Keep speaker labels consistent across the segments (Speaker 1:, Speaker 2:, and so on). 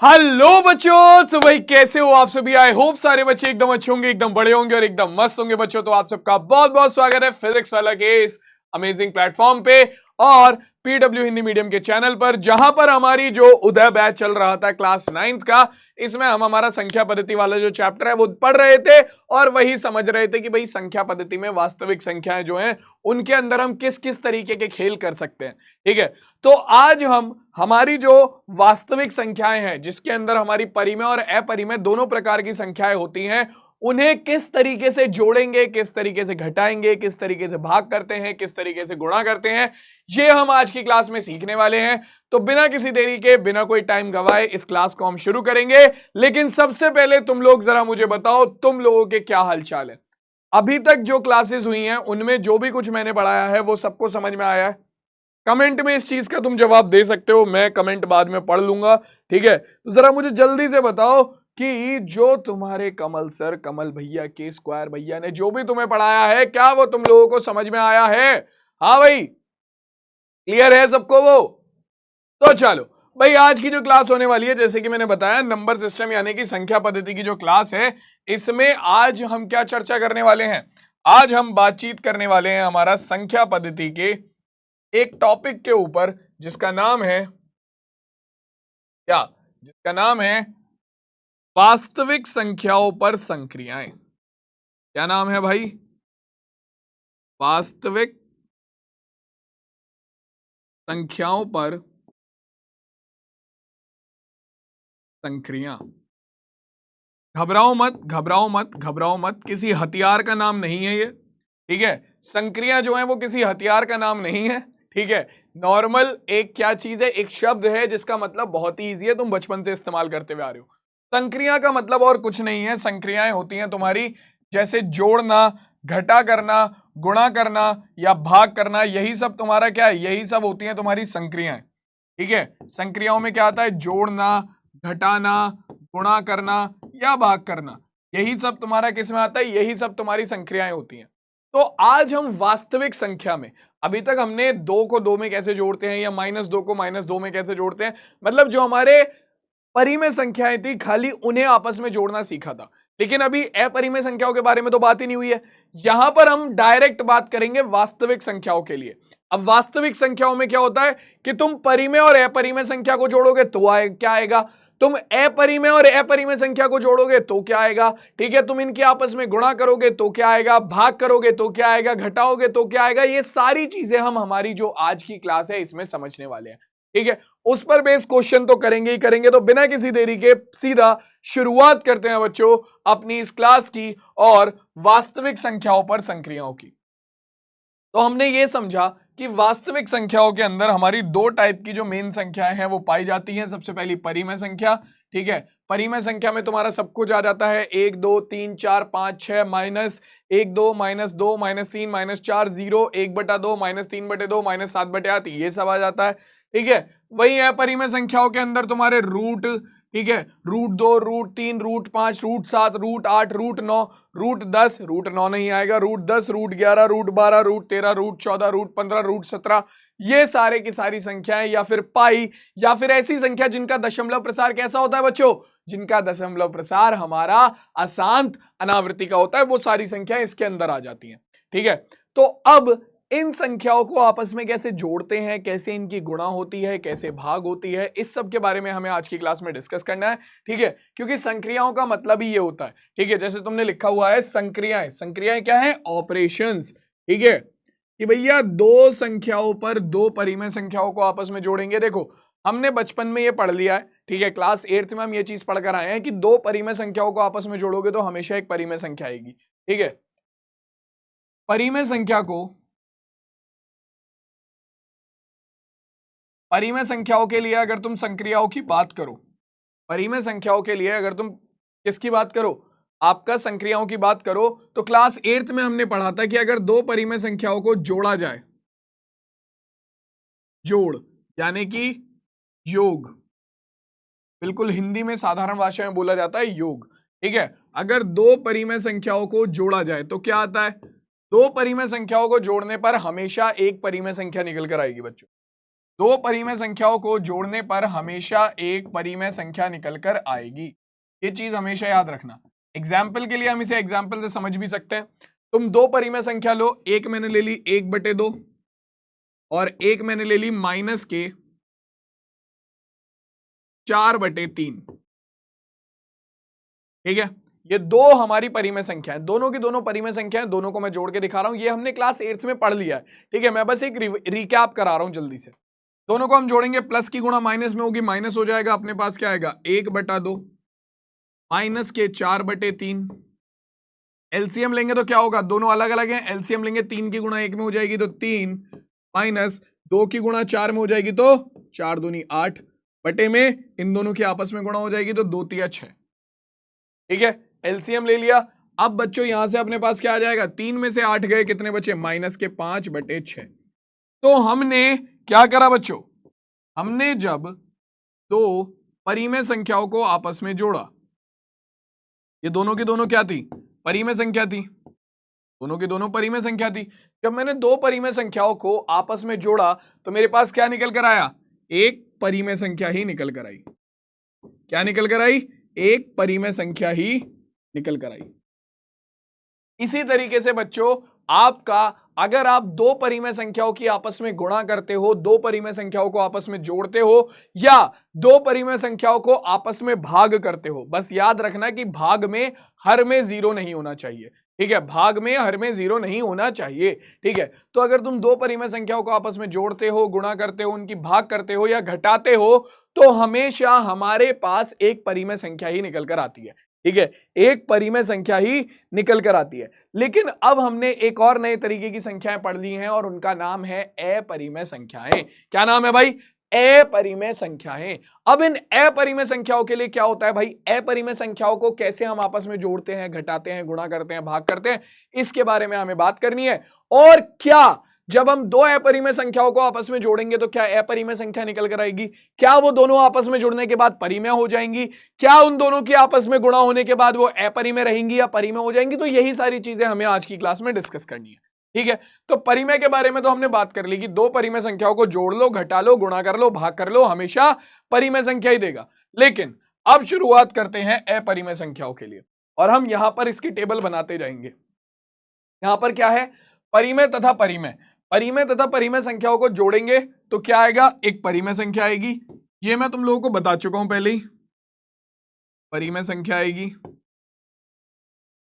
Speaker 1: Hello बच्चों, तो भाई कैसे हो आप सभी। आई होप सारे बच्चे एकदम अच्छे होंगे, एकदम बड़े होंगे और एकदम मस्त होंगे बच्चों। तो आप सबका बहुत बहुत स्वागत है फिजिक्स वाला के इस अमेजिंग प्लेटफॉर्म पे और पीडब्ल्यू हिंदी मीडियम के चैनल पर, जहां पर हमारी जो उदय बैच चल रहा था क्लास 9th का, इसमें हम हमारा संख्या पद्धति वाला जो चैप्टर है वो पढ़ रहे थे और वही समझ रहे थे कि भाई संख्या पद्धति में वास्तविक संख्याएं जो हैं उनके अंदर हम किस किस तरीके के खेल कर सकते हैं। ठीक है, तो आज हम हमारी जो वास्तविक संख्याएं हैं जिसके अंदर हमारी परिमेय और अपरिमेय दोनों प्रकार की संख्याएं होती हैं, उन्हें किस तरीके से जोड़ेंगे, किस तरीके से घटाएंगे, किस तरीके से भाग करते हैं, किस तरीके से गुणा करते हैं, ये हम आज की क्लास में सीखने वाले हैं। तो बिना किसी देरी के, बिना कोई टाइम गवाए इस क्लास को हम शुरू करेंगे। लेकिन सबसे पहले तुम लोग जरा मुझे बताओ, तुम लोगों के क्या हालचाल है। अभी तक जो क्लासेस हुई हैं उनमें जो भी कुछ मैंने पढ़ाया है वो सबको समझ में आया है? कमेंट में इस चीज का तुम जवाब दे सकते हो, मैं कमेंट बाद में पढ़ लूंगा। ठीक है, तो जरा मुझे जल्दी से बताओ कि जो तुम्हारे कमल सर, कमल भैया, के स्क्वायर भैया ने जो भी तुम्हें पढ़ाया है, क्या वो तुम लोगों को समझ में आया है? हाँ भाई, क्लियर है सबको वो? तो चलो भाई, आज की जो क्लास होने वाली है, जैसे कि मैंने बताया, नंबर सिस्टम यानी कि संख्या पद्धति की जो क्लास है, इसमें आज हम क्या चर्चा करने वाले हैं? आज हम बातचीत करने वाले हैं हमारा संख्या पद्धति के एक टॉपिक के ऊपर, जिसका नाम है क्या? जिसका नाम है वास्तविक संख्याओं पर संक्रियाएं। क्या नाम है भाई? वास्तविक संख्याओं पर संक्रिया। घबराओ मत, घबराओ मत, घबराओ मत, किसी हथियार का नाम नहीं है ये। ठीक है, संक्रिया जो है वो किसी हथियार का नाम नहीं है। ठीक है, नॉर्मल एक क्या चीज है, एक शब्द है जिसका मतलब बहुत ही ईजी है, तुम बचपन से इस्तेमाल करते हुए आ रहे हो। संक्रिया का मतलब और कुछ नहीं है। संक्रियाएं होती हैं तुम्हारी जैसे जोड़ना, घटा करना, गुणा करना या भाग करना, यही सब तुम्हारा क्या है, यही सब होती हैं तुम्हारी संक्रियाएं। ठीक है, संक्रियाओं में क्या आता है? जोड़ना, घटाना, गुणा करना या भाग करना, यही सब तुम्हारा किस में आता है? यही सब तुम्हारी संक्रियाएं होती हैं। तो आज हम वास्तविक संख्या में, अभी तक हमने 2 को 2 में कैसे जोड़ते हैं या -2 को -2 में कैसे जोड़ते हैं, मतलब जो हमारे परिमेय संख्याएं थी खाली उन्हें आपस में जोड़ना सीखा था। लेकिन अभी अपरिमेय संख्याओं के बारे में तो बात ही नहीं हुई है। यहां पर हम डायरेक्ट बात करेंगे वास्तविक संख्याओं के लिए। अब वास्तविक संख्याओं में क्या होता है कि तुम परिमेय और अपरिमेय संख्या को जोड़ोगे तो क्या आएगा, तुम अपरिमेय और अपरिमेय संख्या को जोड़ोगे तो क्या आएगा, ठीक है, तुम इनके आपस में गुणा करोगे तो क्या आएगा, भाग करोगे तो क्या आएगा, घटाओगे तो क्या आएगा, ये सारी चीजें हम हमारी जो आज की क्लास है इसमें समझने वाले हैं। ठीक है, उस पर बेस क्वेश्चन तो करेंगे ही करेंगे। तो बिना किसी देरी के सीधा शुरुआत करते हैं बच्चों अपनी इस क्लास की और वास्तविक संख्याओं पर संक्रियाओं की। तो हमने ये समझा कि वास्तविक संख्याओं के अंदर हमारी 2 टाइप की जो मेन संख्याएं हैं वो पाई जाती हैं। सबसे पहली परिमेय संख्या। ठीक है, परिमेय संख्या में तुम्हारा सब कुछ आ जाता है, 1 2 3 4 5 6 -1 2 -2 -3 -4 0 1/2 -3/2 -7/8, ये सब आ जाता है। ठीक है, वही है परिमेय संख्याओं के अंदर तुम्हारे रूट, ठीक है, √2 √3 √5 √7 √8 √9 √10, √9 नहीं आएगा, √10 √11 √12 √13 √14 √15 √17, ये सारे की सारी संख्याएं, या फिर पाई, या फिर ऐसी संख्या जिनका दशमलव प्रसार कैसा होता है बच्चों, जिनका दशमलव प्रसार हमारा अशांत अनावृत्ति का होता है, वो सारी संख्याएं इसके अंदर आ जाती हैं। ठीक है, तो अब इन संख्याओं को आपस में कैसे जोड़ते हैं, कैसे इनकी गुणा होती है, कैसे भाग होती है, इस सब के बारे में हमें आज की क्लास में डिस्कस करना है। ठीक है, क्योंकि संक्रियाओं का मतलब ही ये होता है। ठीक है, जैसे तुमने लिखा हुआ है संक्रियाएं, संक्रियाएं क्या है? ऑपरेशंस। ठीक है, कि भैया 2 संख्याओं पर 2 परिमेय संख्याओं को आपस में जोड़ेंगे। देखो, हमने बचपन में ये पढ़ लिया है। ठीक है, क्लास 8th में हम ये चीज पढ़कर आए हैं कि 2 परिमेय संख्याओं को आपस में जोड़ोगे तो हमेशा एक परिमेय संख्या आएगी। ठीक है, परिमेय संख्या को, परिमेय संख्याओं के लिए अगर तुम संक्रियाओं की बात करो, परिमेय संख्याओं के लिए अगर तुम किसकी बात करो, आपका संक्रियाओं की बात करो, तो क्लास 8th में हमने पढ़ा था कि अगर 2 परिमेय संख्याओं को जोड़ा जाए, जोड़ यानी कि योग, बिल्कुल हिंदी में साधारण भाषा में बोला जाता है योग। ठीक है, अगर 2 परिमेय संख्याओं को जोड़ा जाए तो क्या आता है? 2 परिमेय संख्याओं को जोड़ने पर हमेशा एक परिमेय संख्या निकल कर आएगी बच्चों। दो परिमेय संख्याओं को जोड़ने पर हमेशा एक परिमेय संख्या निकलकर आएगी। ये चीज हमेशा याद रखना। एग्जाम्पल के लिए हम इसे एग्जाम्पल से समझ भी सकते हैं। तुम दो परिमेय संख्या लो, एक मैंने ले ली 1/2 और एक मैंने ले ली -4/3। ठीक है, ये दो हमारी परिमेय संख्या है, दोनों की दोनों परिमेय संख्या है, दोनों को मैं जोड़ के दिखा रहा हूं। ये हमने क्लास 8th में पढ़ लिया है। ठीक है, मैं बस एक रिकैप करा रहा हूं जल्दी से। दोनों को हम जोड़ेंगे, प्लस की गुणा माइनस में होगी, माइनस हो जाएगा, अपने पास क्या आएगा 1/2 -4/3। एलसीएम लेंगे तो क्या होगा, दोनों अलग अलग हैं, एलसीएम लेंगे 3 की गुणा 1 में हो जाएगी तो 3 माइनस 2 की गुणा 4 में हो जाएगी तो 4 दूनी 8 बटे में इन दोनों की आपस में गुणा हो जाएगी तो 2 तिया 6। ठीक है, एलसीएम ले लिया। अब बच्चों यहां से अपने पास क्या आ जाएगा, 3 में से 8 गए, कितने बचे -5/6। तो हमने क्या करा बच्चों, हमने जब दो परिमेय संख्याओं को आपस में जोड़ा, ये दोनों की दोनों क्या थी, परिमेय संख्या थी, दोनों की दोनों परिमेय संख्या थी। जब मैंने दो परिमेय संख्याओं को आपस में जोड़ा तो मेरे पास क्या निकल कर आया, एक परिमेय संख्या ही निकल कर आई। क्या निकल कर आई, एक परिमेय संख्या ही निकल कर आई। इसी तरीके से बच्चों आपका, अगर आप दो परिमेय संख्याओं की आपस में गुणा करते हो, दो परिमेय संख्याओं को आपस में जोड़ते हो या दो परिमेय संख्याओं को आपस में भाग करते हो, बस याद रखना कि भाग में हर में 0 नहीं होना चाहिए। ठीक है, भाग में हर में 0 नहीं होना चाहिए। ठीक है, तो अगर तुम दो परिमेय संख्याओं को आपस में जोड़ते हो, गुणा करते हो, उनकी भाग करते हो या घटाते हो तो हमेशा हमारे पास एक परिमेय संख्या ही निकल कर आती है। ठीक है, एक परिमेय संख्या ही निकल कर आती है। लेकिन अब हमने एक और नए तरीके की संख्याएं पढ़ ली हैं और उनका नाम है अपरिमेय संख्याएं। क्या नाम है भाई, अपरिमेय संख्याएं। अब इन अपरिमेय संख्याओं के लिए क्या होता है भाई, अपरिमेय संख्याओं को कैसे हम आपस में जोड़ते हैं, घटाते हैं, गुणा करते हैं, भाग करते हैं, इसके बारे में हमें बात करनी है। और क्या जब हम दो अपरिमेय संख्याओं को आपस में जोड़ेंगे तो क्या अपरिमेय संख्या निकल कर आएगी, क्या वो दोनों आपस में जुड़ने के बाद परिमेय हो जाएंगी, क्या उन दोनों की आपस में गुणा होने के बाद वो अपरिमेय रहेंगी या परिमेय हो जाएंगी। तो यही सारी चीजें हमें आज की क्लास में डिस्कस करनी है। ठीक है, तो परिमेय के बारे में तो हमने बात कर ली कि दो परिमेय संख्याओं को जोड़ लो, घटा लो, गुणा कर लो, भाग कर लो, हमेशा परिमेय संख्या ही देगा। लेकिन अब शुरुआत करते हैं अपरिमेय संख्याओं के लिए, और हम यहां पर इसकी टेबल बनाते जाएंगे। यहां पर क्या है, परिमेय तथा परिमेय, परिमेय तथा परिमेय संख्याओं को जोड़ेंगे तो क्या आएगा, एक परिमेय संख्या आएगी। ये मैं तुम लोगों को बता चुका हूं पहले ही, परिमेय संख्या आएगी।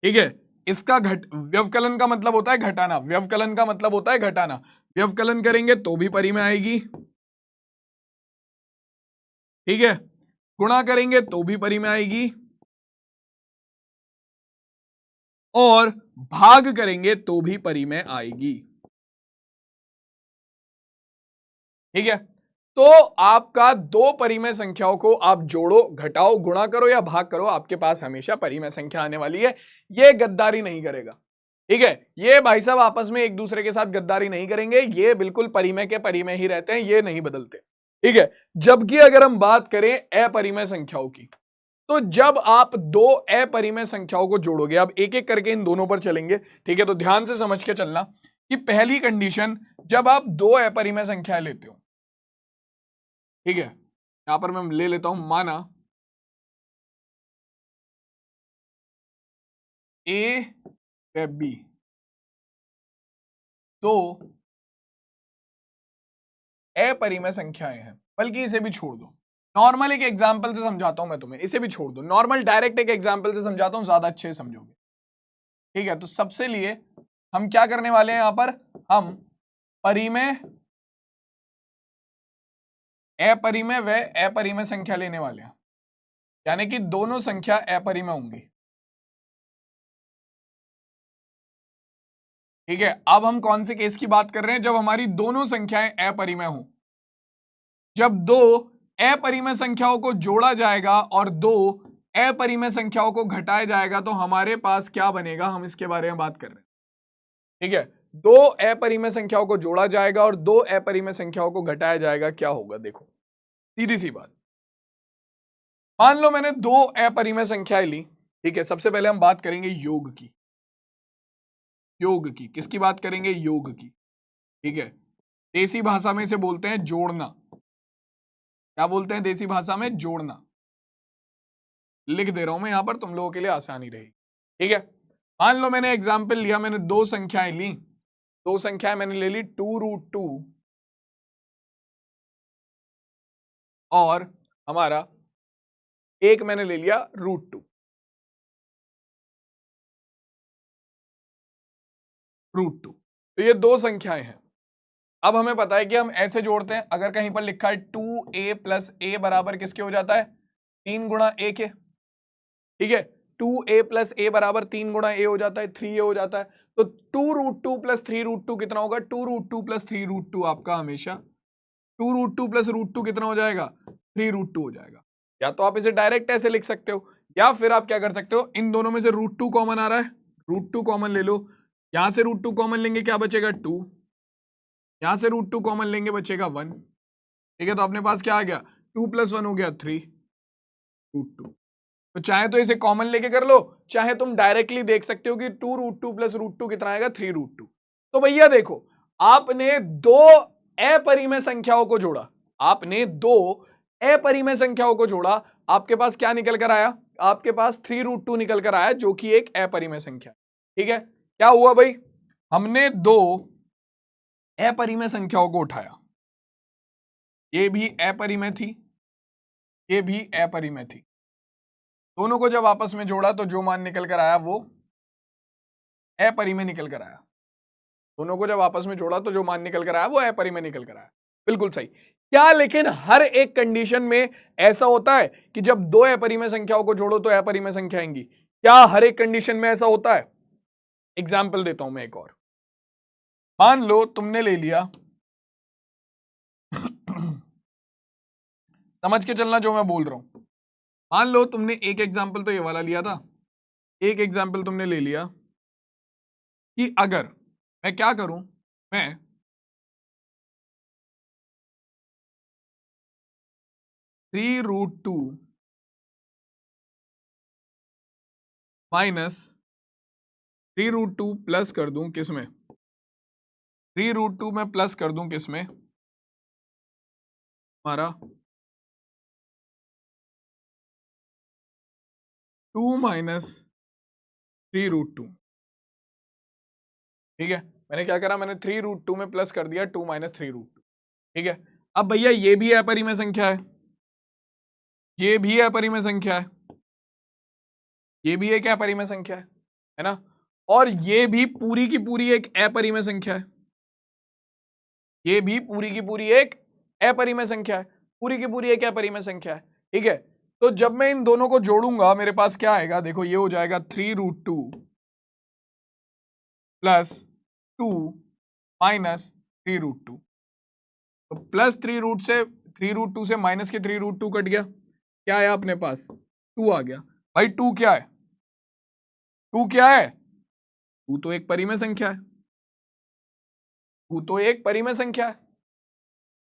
Speaker 1: ठीक है, इसका व्यवकलन का मतलब होता है घटाना, व्यवकलन का मतलब होता है घटाना, व्यवकलन करेंगे तो भी परिमेय आएगी। ठीक है, गुणा करेंगे तो भी परिमेय आएगी और भाग करेंगे तो भी परिमेय आएगी। ठीक है, तो आपका दो परिमेय संख्याओं को आप जोड़ो, घटाओ, गुणा करो या भाग करो, आपके पास हमेशा परिमेय संख्या आने वाली है। ये गद्दारी नहीं करेगा। ठीक है, ये भाई साहब आपस में एक दूसरे के साथ गद्दारी नहीं करेंगे, ये बिल्कुल परिमेय के परिमेय ही रहते हैं, ये नहीं बदलते। ठीक है, जबकि अगर हम बात करें अपरिमेय संख्याओं की, तो जब आप दो अपरिमेय संख्याओं को जोड़ोगे, अब एक एक करके इन दोनों पर चलेंगे। ठीक है, तो ध्यान से समझ के चलना कि पहली कंडीशन, जब आप दो अपरिमेय संख्याएं लेते हो, ठीक है, यहां पर मैं ले लेता हूं, माना ए व बी, तो अपरिमेय संख्याएं हैं, बल्कि इसे भी छोड़ दो, नॉर्मल एक एग्जांपल से समझाता हूं मैं तुम्हें, इसे भी छोड़ दो, नॉर्मल डायरेक्ट एक एग्जांपल से समझाता हूं, ज्यादा अच्छे से समझोगे। ठीक है, तो सबसे लिए हम क्या करने वाले हैं, यहां पर हम परिमेय, अपरिमेय व अपरिमेय संख्या लेने वाले हैं, यानी कि दोनों संख्या अपरिमेय होंगी। ठीक है, अब हम कौन से केस की बात कर रहे हैं, जब हमारी दोनों संख्याएं अपरिमेय हो, जब दो अपरिमेय संख्याओं को जोड़ा जाएगा और दो अपरिमेय संख्याओं को घटाया जाएगा तो हमारे पास क्या बनेगा, हम इसके बारे में बात कर रहे हैं। ठीक है, दो अपरिमेय संख्याओं को जोड़ा जाएगा और दो अपरिमेय संख्याओं को घटाया जाएगा, क्या होगा, देखो सीधी सी बात। मान लो मैंने दो अपरिमेय संख्याएं ली। ठीक है, सबसे पहले हम बात करेंगे योग की, योग की, किसकी बात करेंगे, योग की। ठीक है, देसी भाषा में इसे बोलते हैं जोड़ना। क्या बोलते हैं देसी भाषा में? जोड़ना। लिख दे रहा हूं मैं यहां पर, तुम लोगों के लिए आसानी रहेगी। ठीक है, मान लो मैंने एग्जाम्पल लिया, मैंने दो संख्याएं ली, दो संख्याएं मैंने ले ली 2√2 और हमारा एक मैंने ले लिया √2। √2, तो ये दो संख्याएं हैं। अब हमें पता है कि हम ऐसे जोड़ते हैं, अगर कहीं पर लिखा है 2a + a बराबर किसके हो जाता है? 3 गुणा a के। ठीक है, 2a + a बराबर 3 गुणा a हो जाता है, 3a हो जाता है। तो 2√2 + 3√2 कितना होगा? 2√2 + 3√2 आपका हमेशा 2√2 + √2 कितना हो जाएगा? 3√2 हो जाएगा। या तो आप इसे डायरेक्ट ऐसे लिख सकते हो, या फिर आप क्या कर सकते हो, इन दोनों में से √2 कॉमन आ रहा है, √2 कॉमन ले लो। यहां से √2 कॉमन लेंगे, क्या बचेगा? 2। यहां से √2 कॉमन लेंगे, बचेगा 1। ठीक है, तो अपने पास क्या आ गया? 2 + 1 हो गया 3√2। तो चाहे तो इसे कॉमन लेके कर लो, चाहे तुम डायरेक्टली देख सकते हो कि 2√2 + √2 कितना आएगा? 3√2। तो भैया देखो, आपने दो अपरिमेय संख्याओं को जोड़ा, आपने दो अपरिमेय संख्याओं को जोड़ा, आपके पास क्या निकल कर आया? आपके पास 3√2 निकल कर आया, जो कि एक अपरिमेय संख्या। ठीक है, क्या हुआ भाई? हमने दो अपरिमेय संख्याओं को उठाया, ये भी अपरिमेय थी, ये भी अपरिमेय थी, दोनों को जब आपस में जोड़ा तो जो मान निकल कर आया वो अपरिमेय निकल कर आया। दोनों को जब आपस में जोड़ा तो जो मान निकल कर आया वो अपरिमेय निकल कर आया। बिल्कुल सही। क्या लेकिन हर एक कंडीशन में ऐसा होता है कि जब दो अपरिमेय संख्याओं को जोड़ो तो अपरिमेय संख्या आएंगी? क्या हर एक कंडीशन में ऐसा होता है? एग्जाम्पल देता हूं मैं एक और। मान लो तुमने ले लिया समझ के चलना जो मैं बोल रहा हूं। मान लो तुमने एक एग्जाम्पल तो ये वाला लिया था, एक एग्जाम्पल तुमने ले लिया कि अगर मैं क्या करूं, मैं 3√2 माइनस 3√2 प्लस कर दूं किसमें? 3√2 में प्लस कर दूं किसमें? हमारा 2 माइनस 3√2। ठीक है, मैंने क्या करा? मैंने 3√2 में प्लस कर दिया 2 माइनस 3√2। ठीक है, अब भैया ये भी अपरिमेय संख्या है, ये भी अपरिमेय संख्या है, ये भी एक अपरिमेय संख्या है ना? और ये भी पूरी की पूरी एक अपरिमेय संख्या है, ये भी पूरी की पूरी एक अपरिमेय संख्या है, पूरी की पूरी एक अपरिमेय संख्या है। ठीक है, तो जब मैं इन दोनों को जोड़ूंगा मेरे पास क्या आएगा? देखो, ये हो जाएगा 3√2 प्लस 2 माइनस 3√2। तो प्लस 3√2 से माइनस के 3√2 कट गया, क्या आया अपने पास? 2 आ गया। भाई 2 क्या है? 2 क्या है? 2 तो एक परिमेय संख्या है, 2 तो एक परिमेय संख्या है।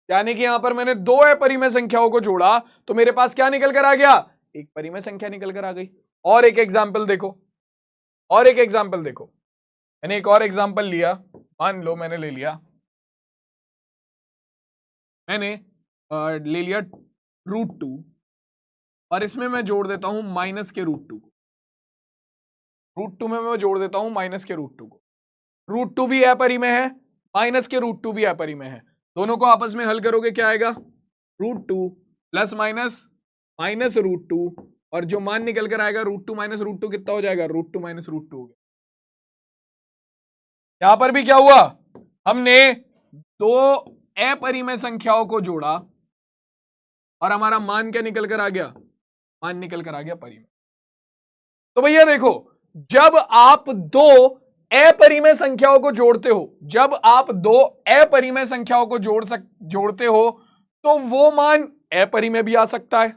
Speaker 1: यानी कि यहां पर मैंने दो अपरिमेय संख्याओं को जोड़ा तो मेरे पास क्या निकल कर आ गया? एक परिमेय संख्या निकल कर आ गई। और एक एग्जाम्पल देखो, और एक एग्जाम्पल देखो, मैंने एक और एग्जाम्पल लिया। मान लो मैंने ले लिया, मैंने ले लिया √2 और इसमें मैं जोड़ देता हूं माइनस के √2 को। √2 में मैं जोड़ देता हूं माइनस के √2 को। √2 भी अपरिमेय है, माइनस के √2 भी अपरिमेय है। दोनों को आपस में हल करोगे क्या आएगा? √2 प्लस माइनस माइनस √2, और जो मान निकल कर आएगा √2 माइनस √2 कितना हो जाएगा? √2 माइनस √2 हो गया। यहां पर भी क्या हुआ? हमने दो अपरिमेय संख्याओं को जोड़ा और हमारा मान क्या निकल कर आ गया? मान निकल कर आ गया परिमेय। तो भैया देखो, जब आप दो अपरिमेय संख्याओं को जोड़ते हो, जब आप दो अपरिमेय संख्याओं को जोड़ते हो तो वो मान अपरिमेय भी आ सकता है।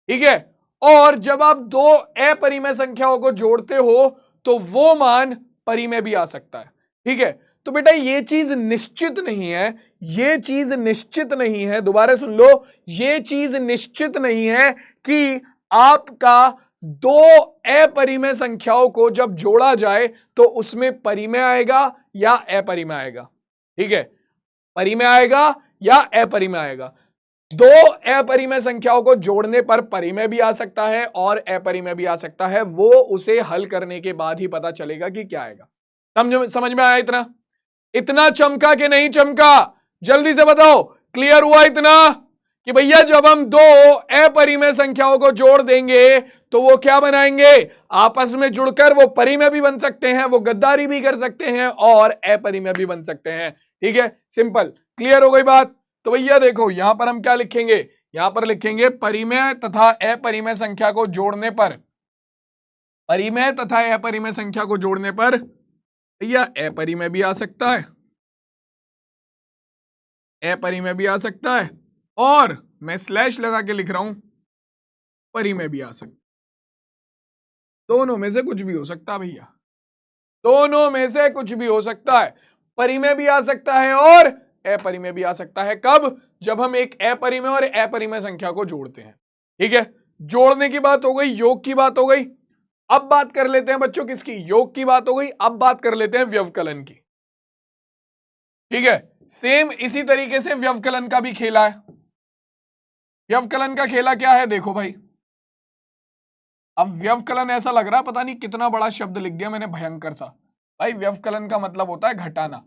Speaker 1: ठीक है, और जब आप दो अपरिमेय संख्याओं को जोड़ते हो तो वो मान परिमेय भी आ सकता है। ठीक है, तो बेटा ये चीज निश्चित नहीं है, ये चीज निश्चित नहीं है, दोबारा सुन लो, ये चीज निश्चित नहीं है कि आपका दो अपरिमेय संख्याओं को जब जोड़ा जाए तो उसमें परिमेय आएगा या अपरिमेय आएगा। ठीक है, परिमेय आएगा या अपरिमेय आएगा। दो अपरिमेय संख्याओं को जोड़ने पर परिमेय भी आ सकता है और अपरिमेय भी आ सकता है, वो उसे हल करने के बाद ही पता चलेगा कि क्या आएगा। समझ में आया? इतना चमका कि नहीं चमका? जल्दी से बताओ, क्लियर हुआ इतना कि भैया जब हम दो अपरिमेय संख्याओं को जोड़ देंगे तो वो क्या बनाएंगे, आपस में जुड़कर वो परिमेय भी बन सकते हैं, वो गद्दारी भी कर सकते हैं और अपरिमेय भी बन सकते हैं। ठीक है, सिंपल, क्लियर हो गई बात? तो भैया देखो यहां पर हम क्या लिखेंगे, यहां पर लिखेंगे परिमेय तथा अपरिमेय संख्या को जोड़ने पर, परिमेय तथा अपरिमेय संख्या को जोड़ने पर भैया अपरिमेय भी आ सकता है, अपरिमेय भी आ सकता है, और मैं स्लैश लगा के लिख रहा हूं परिमेय भी आ सकता है। दोनों में से कुछ भी हो सकता है भैया, दोनों में से कुछ भी हो सकता है। परिमेय भी आ सकता है और अपरिमेय भी आ सकता है। कब? जब हम एक अपरिमेय और अपरिमेय संख्या को जोड़ते हैं। ठीक है, जोड़ने की बात हो गई, योग की बात हो गई। अब बात कर लेते हैं बच्चों किसकी, योग की बात हो गई, अब बात कर लेते हैं व्यवकलन की। ठीक है, सेम इसी तरीके से व्यवकलन का भी खेला है। व्यवकलन का खेला क्या है देखो भाई, अब व्यवकलन ऐसा लग रहा है पता नहीं कितना बड़ा शब्द लिख दिया मैंने, भयंकर सा। भाई व्यवकलन का मतलब होता है घटाना,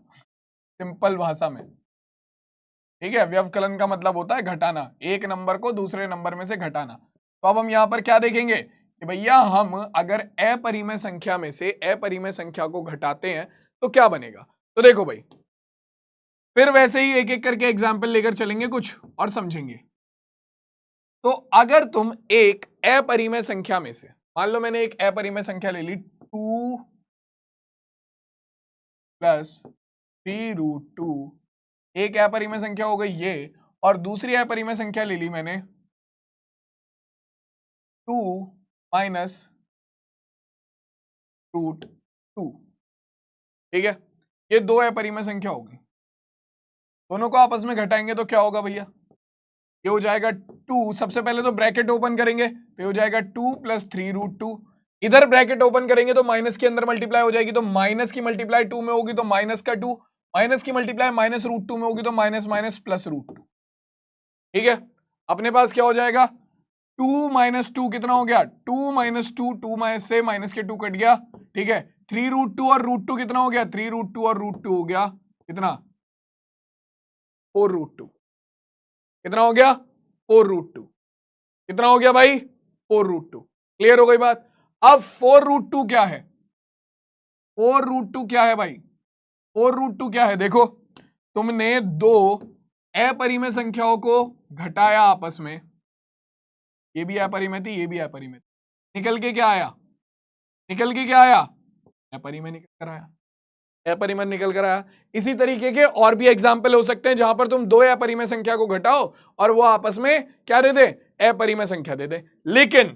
Speaker 1: सिंपल भाषा में। ठीक है, व्यवकलन का मतलब होता है घटाना, एक नंबर को दूसरे नंबर में से घटाना। तो अब हम यहां पर क्या देखेंगे कि भैया हम अगर अपरिमेय संख्या में से अपरिमेय संख्या को घटाते हैं तो क्या बनेगा। तो देखो भाई, फिर वैसे ही एक एक करके एग्जाम्पल लेकर चलेंगे कुछ और समझेंगे। तो अगर तुम एक अपरिमेय संख्या में से, मान लो मैंने एक अपरिमेय संख्या ले ली 2 + 3√2, एक अपरिमेय संख्या हो गई ये, और दूसरी अपरिमेय संख्या ले ली मैंने 2 - √2। ठीक है, ये दो अपरिमेय संख्या होगी, दोनों को आपस में घटाएंगे तो क्या होगा भैया, ये हो जाएगा 2, सबसे पहले तो ब्रैकेट ओपन करेंगे तो ये हो जाएगा 2 + 3√2, इधर ब्रैकेट ओपन करेंगे तो माइनस के अंदर मल्टीप्लाई हो जाएगी, तो माइनस की मल्टीप्लाई 2 में होगी तो माइनस का 2, माइनस की मल्टीप्लाई -√2 में होगी तो माइनस माइनस +√2। ठीक है, अपने पास क्या हो जाएगा, 2 - 2 कितना हो गया, 2 - 2, 2 से माइनस के 2 कट गया। ठीक है, 3√2 और √2 कितना हो गया, 3√2 और √2 हो गया कितना, 4√2। कितना हो गया, 4√2। कितना हो गया भाई, 4√2। क्लियर हो गई बात? अब 4√2 क्या है, 4√2 क्या है भाई, 4√2 क्या है, देखो तुमने दो अपरिमेय संख्याओं को घटाया आपस में, ये भी अपरिमेय थी ये भी अपरिमेय थी, निकल के क्या आया, निकल के क्या आया, अपरिमेय निकल कर आया, अपरिमेय निकल कर आया। इसी तरीके के और भी एग्जाम्पल हो सकते हैं जहां पर तुम दो अपरिमेय संख्या को घटाओ और वो आपस में क्या दे दे, अपरिमेय संख्या दे दे। लेकिन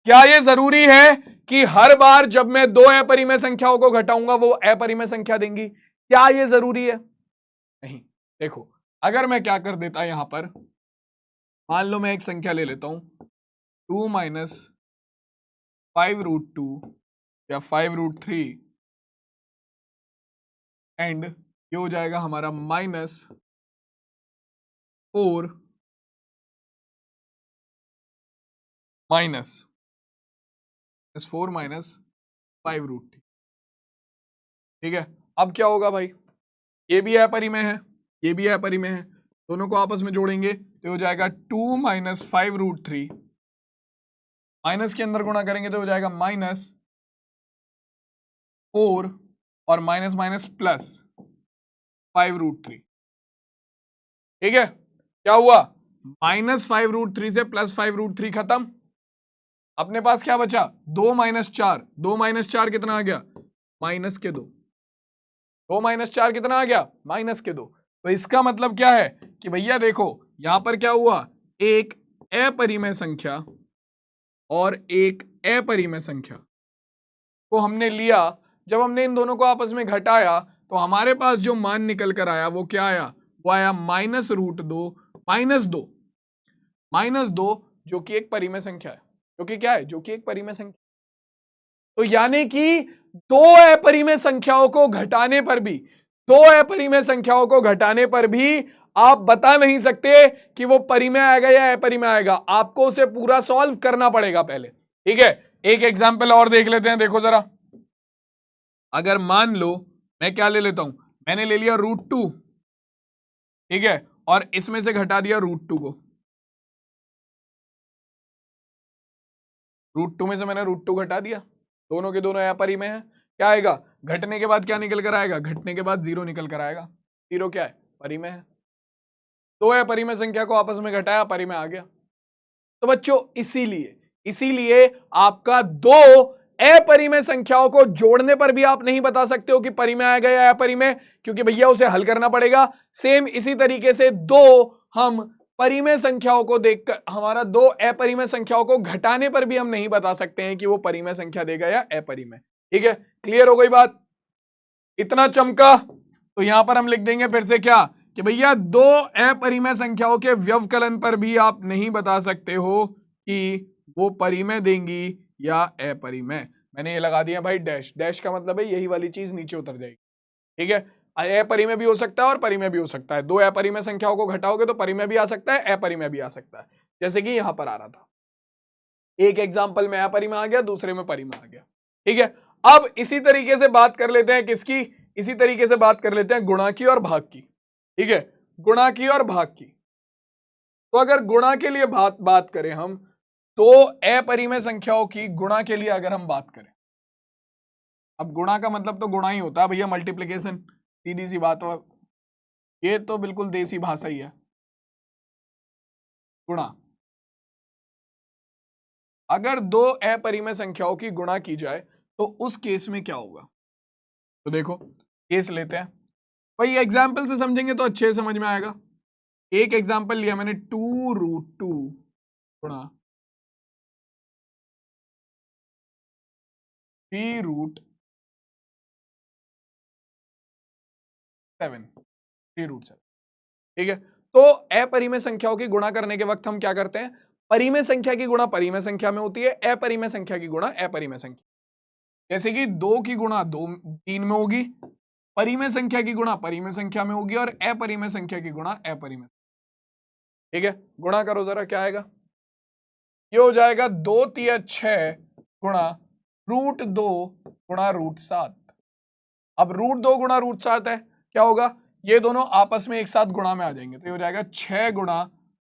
Speaker 1: क्या ये जरूरी है कि हर बार जब मैं दो अपरिमेय संख्याओं को घटाऊंगा वो अपरिमेय संख्या देंगी, क्या ये जरूरी है? नहीं। देखो अगर मैं क्या कर देता यहां पर, मान लो मैं एक संख्या ले लेता हूं 2 - 5√2 या 5√3 एंड ये हो जाएगा हमारा -4 -5√3। ठीक है, अब क्या होगा भाई, ये भी अपरिमेय है ये भी अपरिमेय है, दोनों को आपस में जोड़ेंगे तो हो जाएगा 2 - 5√3, माइनस के अंदर गुणा करेंगे तो हो जाएगा -4 और माइनस माइनस प्लस 5√3। ठीक है, क्या हुआ, -5√3 से +5√3 खत्म, अपने पास क्या बचा 2 - 4, 2 - 4 कितना आ गया, -2, 2 - 4 कितना आ गया, -2। तो इसका मतलब क्या है कि भैया देखो यहां पर क्या हुआ, एक अपरिमेय संख्या और एक अपरिमेय संख्या को हमने लिया, जब हमने इन दोनों को आपस में घटाया तो हमारे पास जो मान निकल कर आया वो क्या आया, वो आया -√2 -2 जो कि एक परिमेय संख्या है, जो कि क्या है, जो कि एक परिमेय संख्या। तो यानी कि दो अपरिमेय संख्याओं को घटाने पर भी दो अपरिमेय संख्याओं को घटाने पर भी आप बता नहीं सकते कि वो परिमेय आएगा या अपरिमेय आएगा, आपको उसे पूरा सॉल्व करना पड़ेगा पहले। ठीक है, एक एग्जाम्पल और देख लेते हैं। देखो जरा, अगर मान लो मैं क्या ले लेता हूं, मैंने ले लिया √2, ठीक है, और इसमें से घटा दिया √2 को। √2 में से मैंने √2 घटा दिया, दोनों के दोनों अपरिमेय है। क्या आएगा, घटने के बाद क्या निकल कर आएगा, घटने के बाद 0 निकल कर आएगा। 0 क्या है, परिमेय है। दो अपरिमेय संख्या को आपस में घटाया, परिमेय आ गया। तो बच्चों इसीलिए आपका दो अपरिमेय संख्याओं को जोड़ने पर भी आप नहीं बता सकते हो कि परिमेय आएगा या अपरिमेय, क्योंकि भैया उसे हल करना पड़ेगा। सेम इसी तरीके से दो हम परिमेय संख्याओं को देखकर, हमारा दो अपरिमेय संख्याओं को घटाने पर भी हम नहीं बता सकते हैं कि वो परिमेय संख्या देगा या अपरिमेय। ठीक है, क्लियर हो गई बात, इतना चमका। तो यहां पर हम लिख देंगे फिर से क्या, कि भैया दो अपरिमेय संख्याओं के व्यवकलन पर भी आप नहीं बता सकते हो कि वो परिमेय देंगी या अपरिमेय। मैंने ये लगा दिया भाई डैश, डैश का मतलब है यही वाली चीज नीचे उतर जाएगी। ठीक है, अपरिमेय भी हो सकता है और परिमेय भी हो सकता है। दो अपरिमेय संख्याओं को घटाओगे तो परिमेय भी आ सकता है, अपरिमेय भी आ सकता है, जैसे कि यहां पर आ रहा था। एक एग्जाम्पल में अपरिमेय आ गया, दूसरे में परिमेय आ गया। ठीक है, अब इसी तरीके से बात कर लेते हैं किसकी, इसी तरीके से बात कर लेते हैं गुणा की और भाग की। ठीक है, गुणा की और भाग की। तो अगर गुणा के लिए बात करें हम, तो अपरिमेय संख्याओं की गुणा के लिए अगर हम बात करें, अब गुणा का मतलब तो गुणा ही होता है भैया, मल्टीप्लिकेशन, सीधी सी बात। और ये तो बिल्कुल देसी भाषा ही है, गुणा। अगर दो अपरिमेय संख्याओं की गुणा की जाए तो उस केस में क्या होगा, तो देखो केस लेते हैं भाई, एग्जाम्पल से समझेंगे तो अच्छे से समझ में आएगा। एक एग्जाम्पल लिया मैंने 2√2 गुणा 3√7, 3√7। ठीक है, तो अपरिमेय संख्याओं की गुणा करने के वक्त हम क्या करते हैं, परिमेय संख्या की गुणा परिमेय संख्या में होती है, अपरिमेय संख्या की गुणा अपरिमेय संख्या। जैसे कि 2 की गुणा 3 में होगी, परिमेय संख्या की गुणा परिमेय संख्या में होगी, और अपरिमेय संख्या की गुणा अपरिमेय। ठीक है, गुणा करो जरा, क्या आएगा, ये हो जाएगा 2 तिया 6 गुणा √2 गुणा √7। अब √2 गुणा √7 है, क्या होगा, ये दोनों आपस में एक साथ गुणा में आ जाएंगे, तो ये हो जाएगा 6 गुणा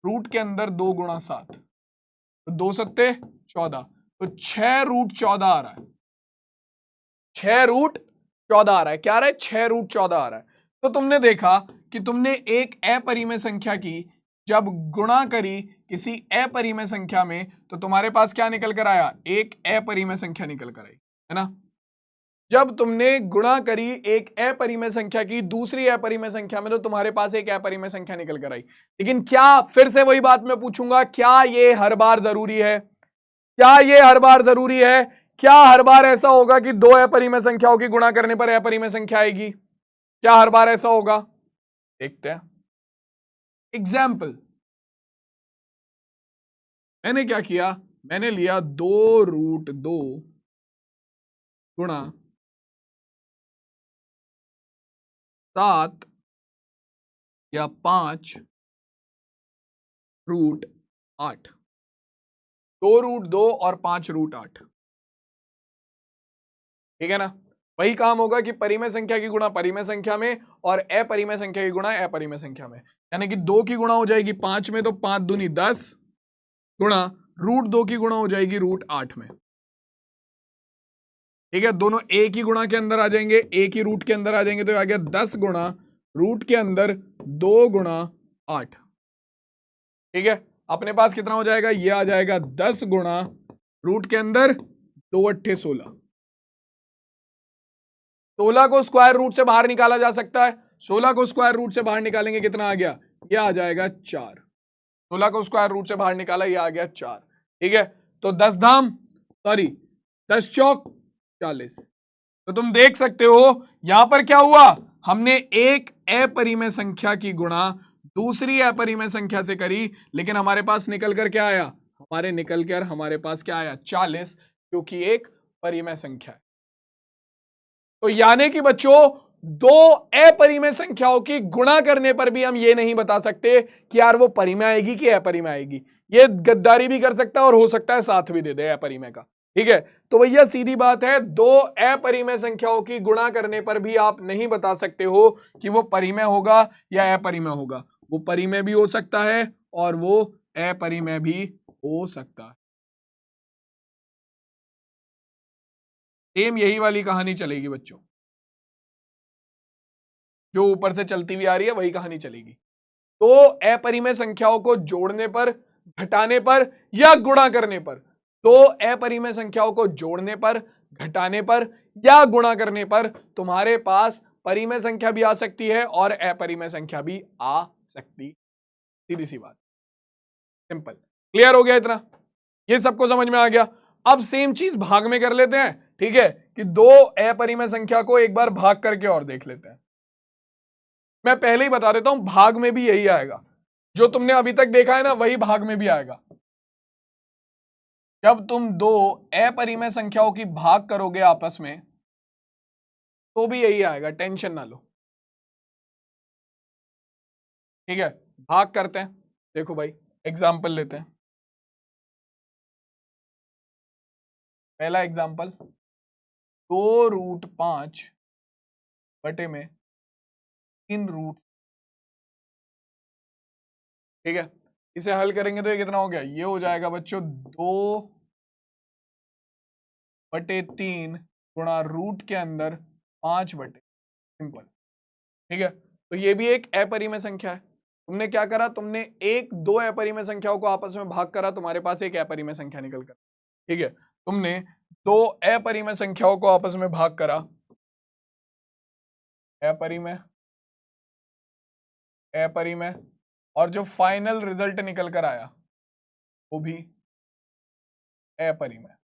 Speaker 1: रूट के अंदर 2 गुणा 7, तो 2 सत्ते 14, तो 6√14 आ रहा है, 6√14 आ रहा है। क्या आ रहा है, 6√14 आ रहा है। तो तुमने देखा कि तुमने एक अपरिमेय संख्या की जब गुणा करी किसी अपरिमेय संख्या में, तो तुम्हारे पास क्या निकल कर आया, एक अपरिमेय संख्या निकल कर आई, है ना। जब तुमने गुणा करी एक अपरिमेय संख्या की दूसरी अपरिमेय संख्या में, तो तुम्हारे पास एक अपरिमेय संख्या निकल कर आई। लेकिन क्या, फिर से वही बात मैं पूछूंगा, क्या ये हर बार जरूरी है, क्या ये हर बार जरूरी है, क्या हर बार ऐसा होगा कि दो अपरिमेय संख्याओं की गुणा करने पर अपरिमेय संख्या आएगी, क्या हर बार ऐसा होगा, देखते हैं। एग्जाम्पल, मैंने क्या किया, मैंने लिया 2√2 गुणा 7 या 5√8, 2√2 और 5√8। ठीक है ना, वही काम होगा कि परिमेय संख्या की गुणा परिमेय संख्या में और अपरिमेय संख्या की गुणा अपरिमेय संख्या में। यानी कि 2 की गुणा हो जाएगी 5 में, तो 5 दूनी 10 गुणा √2 की गुणा हो जाएगी √8 में। ठीक है, दोनों एक ही गुणा के अंदर आ जाएंगे, एक ही रूट के अंदर आ जाएंगे, तो आ गया 10 गुणा रूट के अंदर 2 गुणा 8। ठीक है, अपने पास कितना हो जाएगा, ये आ जाएगा 10 गुणा रूट के अंदर 2 8 16। 16 को स्क्वायर रूट से बाहर निकाला जा सकता है, 16 को स्क्वायर रूट से बाहर निकालेंगे कितना आ गया, ये आ जाएगा 4। 16 को स्क्वायर रूट से बाहर निकाला, ये आ गया 4। ठीक है, तो 10 चौक 40। तो तुम देख सकते हो यहां पर क्या हुआ, हमने एक अपरिमेय संख्या की गुणा दूसरी अपरिमेय संख्या से करी, लेकिन हमारे पास निकल कर क्या आया, हमारे पास क्या आया, 40, क्योंकि एक परिमेय संख्या है। तो यानी कि बच्चों दो अपरिमेय संख्याओं की गुणा करने पर भी हम ये नहीं बता सकते कि यार वो परिमेय आएगी कि अपरिमेय आएगी। ये गद्दारी भी कर सकता है और हो सकता है साथ भी दे दे अपरिमेय का। ठीक है, तो भैया सीधी बात है, दो अपरिमेय संख्याओं की गुणा करने पर भी आप नहीं बता सकते हो कि वो परिमेय होगा या अपरिमेय होगा। वो परिमेय भी हो सकता है और वो अपरिमेय भी हो सकता है। सेम यही वाली कहानी चलेगी बच्चों, जो ऊपर से चलती हुई आ रही है वही कहानी चलेगी। तो अपरिमेय संख्याओं को जोड़ने पर, घटाने पर या गुणा करने पर, तो अपरिमेय संख्याओं को जोड़ने पर, घटाने पर या गुणा करने पर तुम्हारे पास परिमेय संख्या भी आ सकती है और अपरिमेय संख्या भी आ सकती। सीधी सी बात, सिंपल। क्लियर हो गया इतना? ये सबको समझ में आ गया। अब सेम चीज भाग में कर लेते हैं। ठीक है, कि दो अपरिमेय संख्या को एक बार भाग करके और देख लेते हैं। मैं पहले ही बता देता हूं, भाग में भी यही आएगा, जो तुमने अभी तक देखा है ना वही भाग में भी आएगा। जब तुम दो अपरिमेय संख्याओं की भाग करोगे आपस में, तो भी यही आएगा, टेंशन ना लो। ठीक है, भाग करते हैं। देखो भाई, एग्जाम्पल लेते हैं। पहला एग्जाम्पल, 2√5 बटे में 3 रूट। ठीक है, इसे हल करेंगे तो ये कितना हो गया, ये हो जाएगा बच्चों 2/3 गुणा रूट के अंदर 5/, सिंपल। ठीक है, तो ये भी एक अपरिमेय संख्या है। तुमने क्या करा, तुमने एक दो अपरिमेय संख्याओं को आपस में भाग करा, तुम्हारे पास एक अपरिमेय संख्या निकल कर। ठीक है, तुमने दो अपरिमेय संख्याओं को आपस में भाग करा, अपरिमेय अपरिमेय, और जो फाइनल रिजल्ट निकल कर आया वो भी अपरिमेय।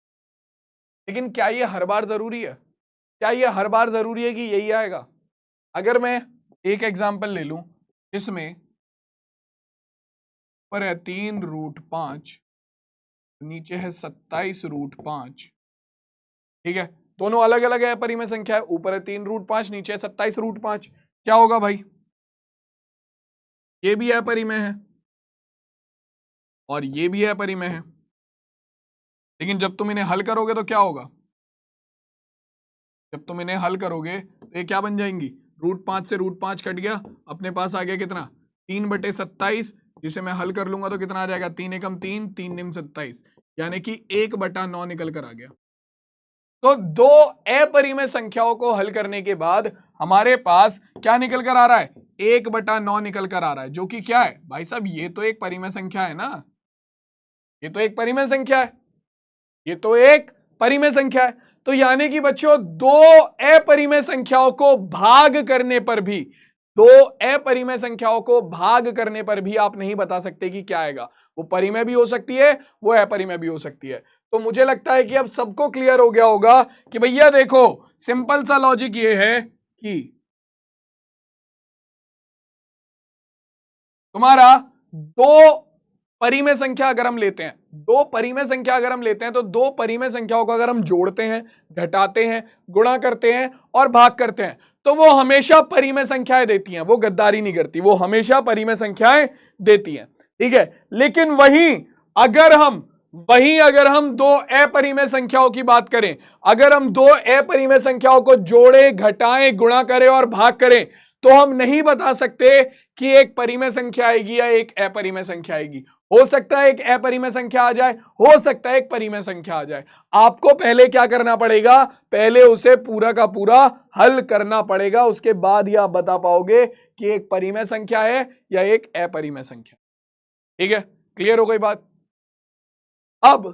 Speaker 1: लेकिन क्या ये हर बार जरूरी है? क्या ये हर बार जरूरी है कि यही आएगा? अगर मैं एक एग्जांपल ले लूं जिसमें ऊपर है 3√5, नीचे है 27√5। ठीक है, दोनों अलग अलग है अपरिमेय संख्या है, ऊपर है 3√5, नीचे है 27√5। क्या होगा भाई, ये भी अपरिमेय है और ये भी अपरिमेय है। लेकिन जब तुम इन्हें हल करोगे तो क्या होगा, जब तुम इन्हें हल करोगे तो ये क्या बन जाएंगी, √5 से √5 कट गया, अपने पास आ गया कितना, 3/27, जिसे मैं हल कर लूंगा तो कितना आ जाएगा, 3 एकम 3, 3 निम 27, यानी कि 1/9 निकल कर आ गया। तो दो अपरिमेय संख्याओं को हल करने के बाद हमारे पास क्या निकल कर आ रहा है, 1/9 निकल कर आ रहा है, जो कि क्या है भाई साहब, ये तो एक परिमेय संख्या है ना, ये तो एक परिमेय संख्या है, ये तो एक परिमेय संख्या है। तो यानी कि बच्चों दो अपरिमेय संख्याओं को भाग करने पर भी, दो अपरिमेय संख्याओं को भाग करने पर भी आप नहीं बता सकते कि क्या आएगा, वो परिमेय भी हो सकती है, वो अपरिमेय भी हो सकती है। तो मुझे लगता है कि अब सबको क्लियर हो गया होगा कि भैया देखो, सिंपल सा लॉजिक ये है कि तुम्हारा दो परिमेय संख्या अगर हम लेते हैं, दो परिमेय संख्या अगर हम लेते हैं, तो दो परिमेय संख्याओं को अगर हम जोड़ते हैं, घटाते हैं, गुणा करते हैं और भाग करते हैं, तो वो हमेशा परिमेय संख्याएं देती हैं, वो गद्दारी नहीं करती, वो हमेशा परिमेय संख्याएं देती हैं। ठीक है, लेकिन वहीं अगर हम दो अपरिमेय संख्याओं की बात करें, अगर हम दो अपरिमेय संख्याओं को जोड़े, घटाएं, गुणा करें और भाग करें, तो हम नहीं बता सकते कि एक परिमेय संख्या आएगी या एक अपरिमेय संख्या आएगी। हो सकता है एक अपरिमेय संख्या आ जाए, हो सकता है एक परिमेय संख्या आ जाए। आपको पहले क्या करना पड़ेगा, पहले उसे पूरा का पूरा हल करना पड़ेगा, उसके बाद ही आप बता पाओगे कि एक परिमेय संख्या है या एक अपरिमेय संख्या। ठीक है, क्लियर हो गई बात? अब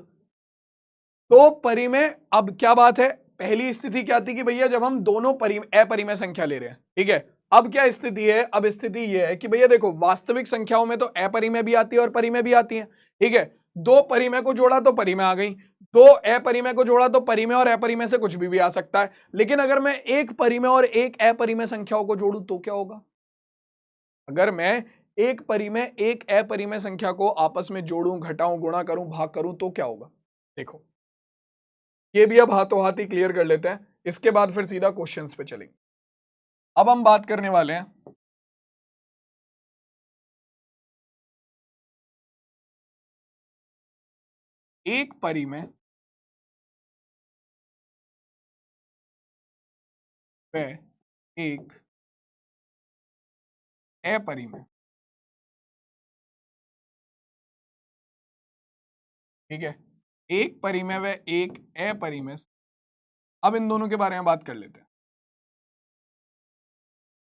Speaker 1: तो परिमेय, अब क्या बात है, पहली स्थिति क्या थी कि भैया जब हम दोनों अपरिमेय संख्या ले रहे हैं। ठीक है, अब क्या स्थिति है, अब स्थिति यह है कि भैया देखो, वास्तविक संख्याओं में तो अपरिमेय भी आती है और परिमेय भी आती है। ठीक है, दो परिमेय को जोड़ा तो परिमेय आ गई, दो अपरिमेय को जोड़ा तो परिमेय और अपरिमेय से कुछ भी आ सकता है। लेकिन अगर मैं एक परिमेय और एक अपरिमेय संख्याओं को जोड़ू तो क्या होगा, अगर मैं एक परिमेय एक अपरिमेय संख्या को आपस में जोड़ूं, घटाऊं, गुणा करूं, भाग करूं, तो क्या होगा। देखो, ये भी अब हाथों हाथ ही क्लियर कर लेते हैं, इसके बाद फिर सीधा क्वेश्चंस पे चलेंगे। अब हम बात करने वाले हैं एक परिमेय व एक अपरिमेय। ठीक है, एक परिमेय व एक अपरिमेय। अब इन दोनों के बारे में बात कर लेते हैं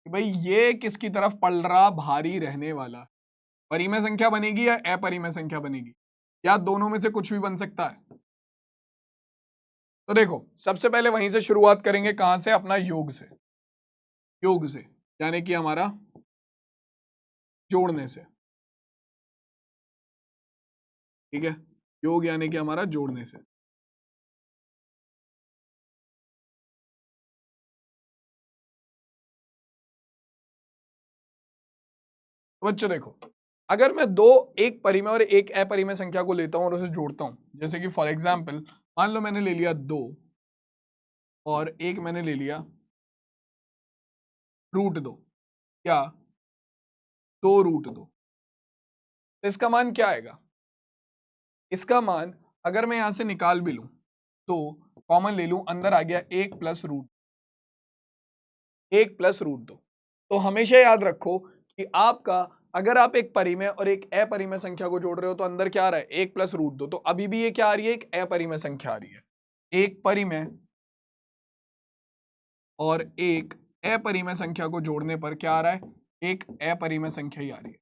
Speaker 1: कि भाई ये किसकी तरफ पड़ रहा भारी रहने वाला, परिमेय संख्या बनेगी या अपरिमेय संख्या बनेगी, या दोनों में से कुछ भी बन सकता है। तो देखो सबसे पहले वहीं से शुरुआत करेंगे, कहां से, अपना योग से, योग से यानी कि हमारा जोड़ने से। ठीक है, योग यानी कि हमारा जोड़ने से। तो बच्चों देखो, अगर मैं दो, एक परिमेय और एक अपरिमेय संख्या को लेता हूं और उसे जोड़ता हूं, जैसे कि फॉर एग्जांपल मान लो मैंने ले लिया 2 और एक मैंने ले लिया √2 या 2√2, तो इसका मान क्या आएगा? इसका मान अगर मैं यहां से निकाल भी लूं तो कॉमन ले लूं, अंदर आ गया 1 + √2। तो हमेशा याद रखो कि आपका, अगर आप एक परिमेय और एक अपरिमेय संख्या को जोड़ रहे हो तो अंदर क्या आ रहा है, 1 + √2। तो अभी भी ये क्या आ रही है, एक अपरिमेय संख्या आ रही है। एक परिमेय और एक अपरिमेय संख्या को जोड़ने पर क्या आ रहा है, एक अपरिमेय संख्या ही आ रही है।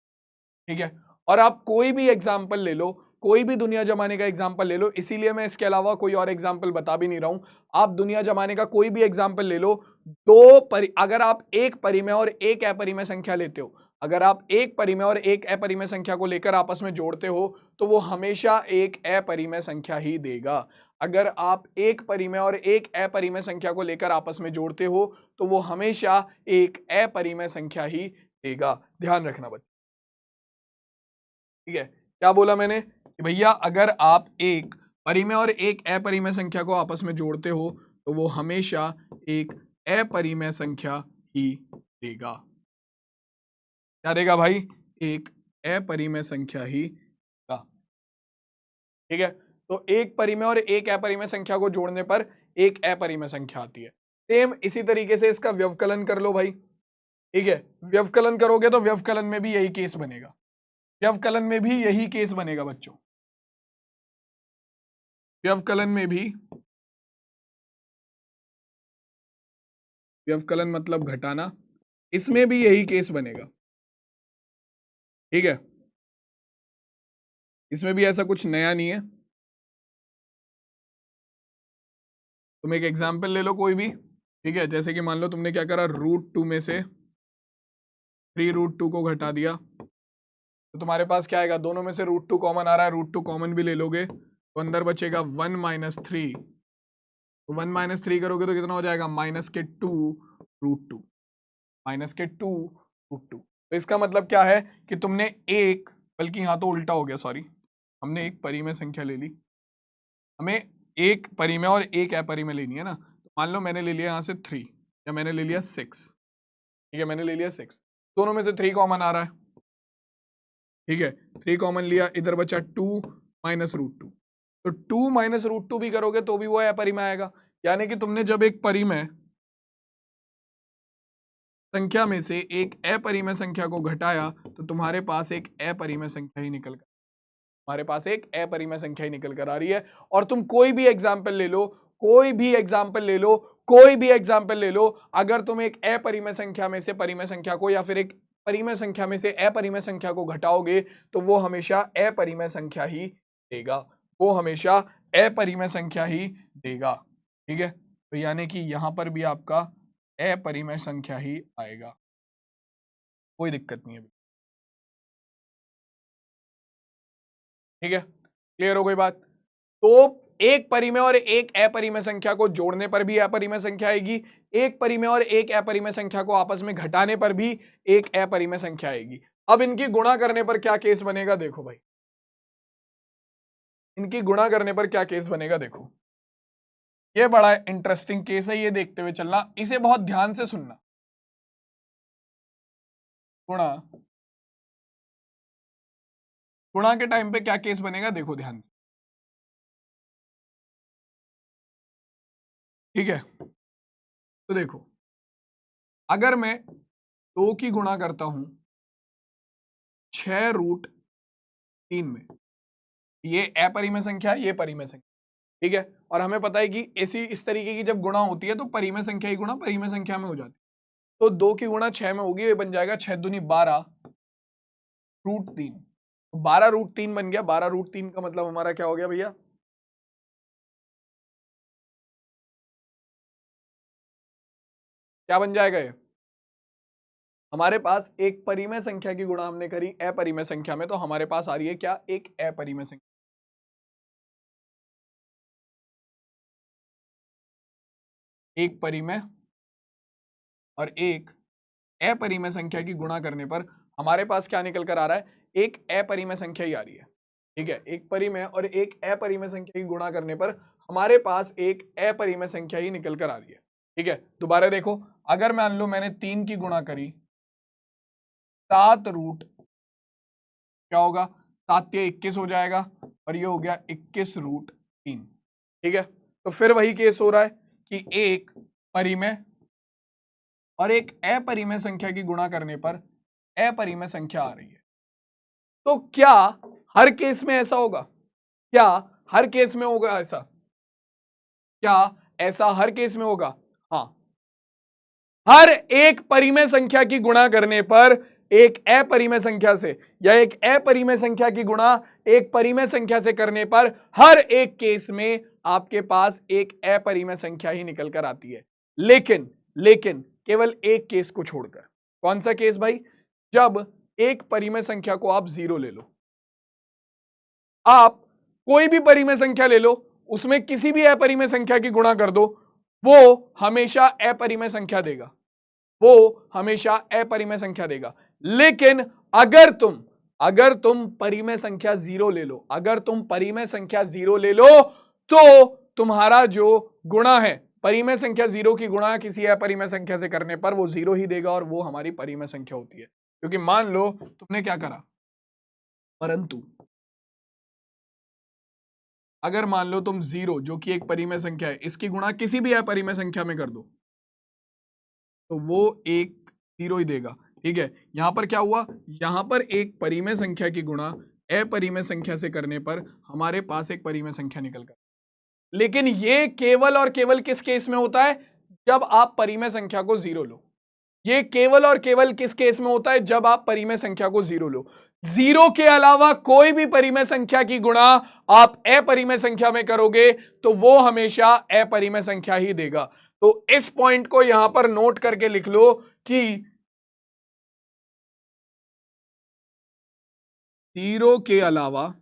Speaker 1: ठीक है, और आप कोई भी एग्जाम्पल ले लो, कोई भी दुनिया जमाने का एग्जाम्पल ले लो, इसीलिए मैं इसके अलावा कोई और एग्जाम्पल बता भी नहीं रहा हूं। आप दुनिया जमाने का कोई भी एग्जाम्पल ले लो, अगर आप एक परिमेय और एक अपरिमेय संख्या लेते हो, अगर आप एक परिमेय और एक अपरिमेय संख्या को लेकर आपस में जोड़ते हो तो वो हमेशा एक अपरिमेय संख्या ही देगा। अगर आप एक परिमेय और एक अपरिमेय संख्या को लेकर आपस में जोड़ते हो तो वो हमेशा एक अपरिमेय संख्या ही देगा। ध्यान रखना बच्चों। ठीक है, क्या बोला मैंने कि भैया अगर आप एक परिमेय और एक अपरिमेय संख्या को आपस में जोड़ते हो तो वो हमेशा एक अपरिमेय संख्या ही देगा। क्या देगा भाई, एक अपरिमेय संख्या ही देगा। ठीक है, तो एक परिमेय और एक अपरिमेय संख्या को जोड़ने पर एक अपरिमेय संख्या आती है। सेम इसी तरीके से इसका व्यवकलन कर लो भाई। ठीक है, व्यवकलन करोगे तो व्यवकलन में भी यही केस बनेगा, व्यवकलन में भी यही केस बनेगा बच्चों। व्यवकलन में भी, व्यवकलन मतलब घटाना, इसमें भी यही केस बनेगा। ठीक है, इसमें भी ऐसा कुछ नया नहीं है। तुम एक एग्जाम्पल ले लो कोई भी। ठीक है, जैसे कि मान लो तुमने क्या करा, √2 में से 3√2 को घटा दिया तो तुम्हारे पास क्या आएगा, दोनों में से √2 कॉमन आ रहा है, √2 कॉमन भी ले लोगे तो अंदर बचेगा 1 - 3। तो 1 - 3 करोगे तो कितना हो जाएगा, -2√2, -2√2। तो इसका मतलब क्या है कि तुमने एक, बल्कि यहाँ तो उल्टा हो गया, सॉरी, हमने एक परिमेय संख्या ले ली, हमें एक परिमेय और एक अपरिमेय लेनी है ना। तो मान लो मैंने ले लिया यहाँ से 3 या मैंने ले लिया 6। ठीक है, मैंने ले लिया 6, दोनों में से 3 कॉमन आ रहा है। ठीक है, 3 कॉमन लिया, इधर बचा 2 - √2। तो 2 - √2 भी करोगे तो भी वो अपरिमेय आएगा। यानी कि तुमने जब एक परिमेय संख्या में से एक अपरिमेय संख्या को घटाया तो तुम्हारे पास एक अपरिमेय संख्या ही निकल कर, तुम्हारे पास एक अपरिमेय संख्या ही निकल कर आ रही है। और तुम कोई भी एग्जाम्पल ले लो, कोई भी एग्जाम्पल ले लो, कोई भी एग्जाम्पल ले लो, अगर तुम एक अपरिमेय संख्या में से परिमेय संख्या को या फिर एक परिमेय संख्या में से अपरिमेय संख्या को घटाओगे तो वो हमेशा अपरिमेय संख्या ही देगा, वो हमेशा अपरिमेय संख्या ही देगा। ठीक है, तो यानी कि यहां पर भी आपका अपरिमेय संख्या ही आएगा, कोई दिक्कत नहीं है। ठीक है, क्लियर हो गई बात। तो एक परिमेय और एक अपरिमेय संख्या को जोड़ने पर भी अपरिमेय संख्या आएगी, एक परिमेय और एक अपरिमेय संख्या को आपस में घटाने पर भी एक अपरिमेय संख्या आएगी। अब इनकी गुणा करने पर क्या केस बनेगा, देखो भाई, इनकी गुणा करने पर क्या केस बनेगा, देखो ये बड़ा इंटरेस्टिंग केस है, ये देखते हुए चलना, इसे बहुत ध्यान से सुनना। गुणा गुणा के टाइम पे क्या केस बनेगा देखो ध्यान से, ठीक है। तो देखो अगर मैं 2 की गुणा करता हूं 6√3 में, ये अपरिमेय संख्या है, ये परिमेय संख्या, ठीक है। और हमें पता है कि ऐसी इस तरीके की जब गुणा होती है तो परिमेय संख्या ही गुणा परिमेय संख्या में हो जाती है। तो 2 की गुणा 6 में होगी, ये बन जाएगा 6 दूनी 12√3। 12√3 बन गया। 12√3 का मतलब हमारा क्या हो गया भैया, क्या बन जाएगा ये, हमारे पास एक परिमेय संख्या की गुणा हमने करी अपरिमेय संख्या में, तो हमारे पास आ रही है क्या, एक अपरिमेय संख्या। एक परिमेय और एक अपरिमेय संख्या की गुणा करने पर हमारे पास क्या निकल कर आ रहा है, एक अपरिमेय संख्या ही आ रही है, ठीक है। एक परिमेय और एक अपरिमेय संख्या की गुणा करने पर हमारे पास एक अपरिमेय संख्या ही निकल कर आ रही है, ठीक है। दोबारा देखो, अगर मान लो मैंने 3 की गुणा करी 7 रूट, क्या होगा, 7 या 21 हो जाएगा, और ये हो गया 21√3, ठीक है। तो फिर वही केस हो रहा है कि एक परिमेय और एक अपरिमेय संख्या की गुणा करने पर अपरिमेय संख्या आ रही है। तो क्या हर केस में ऐसा होगा, क्या हर केस में होगा ऐसा, क्या ऐसा हर केस में होगा, हाँ। हर एक परिमेय संख्या की गुणा करने पर एक अपरिमेय संख्या से, या एक अपरिमेय संख्या की गुणा एक परिमेय संख्या से करने पर हर एक केस में आपके पास एक अपरिमेय संख्या ही निकल कर आती है। लेकिन केवल एक केस को छोड़कर। कौन सा केस भाई, जब एक परिमेय संख्या को आप 0 ले लो, आप कोई भी परिमेय संख्या ले लो, उसमें किसी भी अपरिमेय संख्या की गुणा कर दो, वो हमेशा अपरिमेय संख्या देगा, वो हमेशा अपरिमेय संख्या देगा। लेकिन अगर तुम परिमेय संख्या 0 ले लो, अगर तुम परिमेय संख्या 0 ले लो, तो तुम्हारा जो गुणा है, परिमेय संख्या 0 की गुणा किसी अपरिमेय संख्या से करने पर वो 0 ही देगा, और वो हमारी परिमेय संख्या होती है। क्योंकि मान लो तुमने क्या करा, परंतु अगर मान लो तुम 0 जो कि एक परिमेय संख्या है, इसकी गुणा किसी भी अपरिमेय संख्या में कर दो, तो वो एक 0 ही देगा, ठीक है। यहां पर क्या हुआ, यहां पर एक परिमेय संख्या की गुणा अपरिमेय संख्या से करने पर हमारे पास एक परिमेय संख्या निकल कर। लेकिन ये केवल और केवल किस केस में होता है, जब आप परिमेय संख्या को 0 लो। ये केवल और केवल किस केस में होता है, जब आप परिमेय संख्या को 0 लो। 0 के अलावा कोई भी परिमेय संख्या की गुणा आप अपरिमेय संख्या में करोगे तो वो हमेशा अपरिमेय संख्या ही देगा। तो इस पॉइंट को यहां पर नोट करके लिख लो कि 0 के अलावा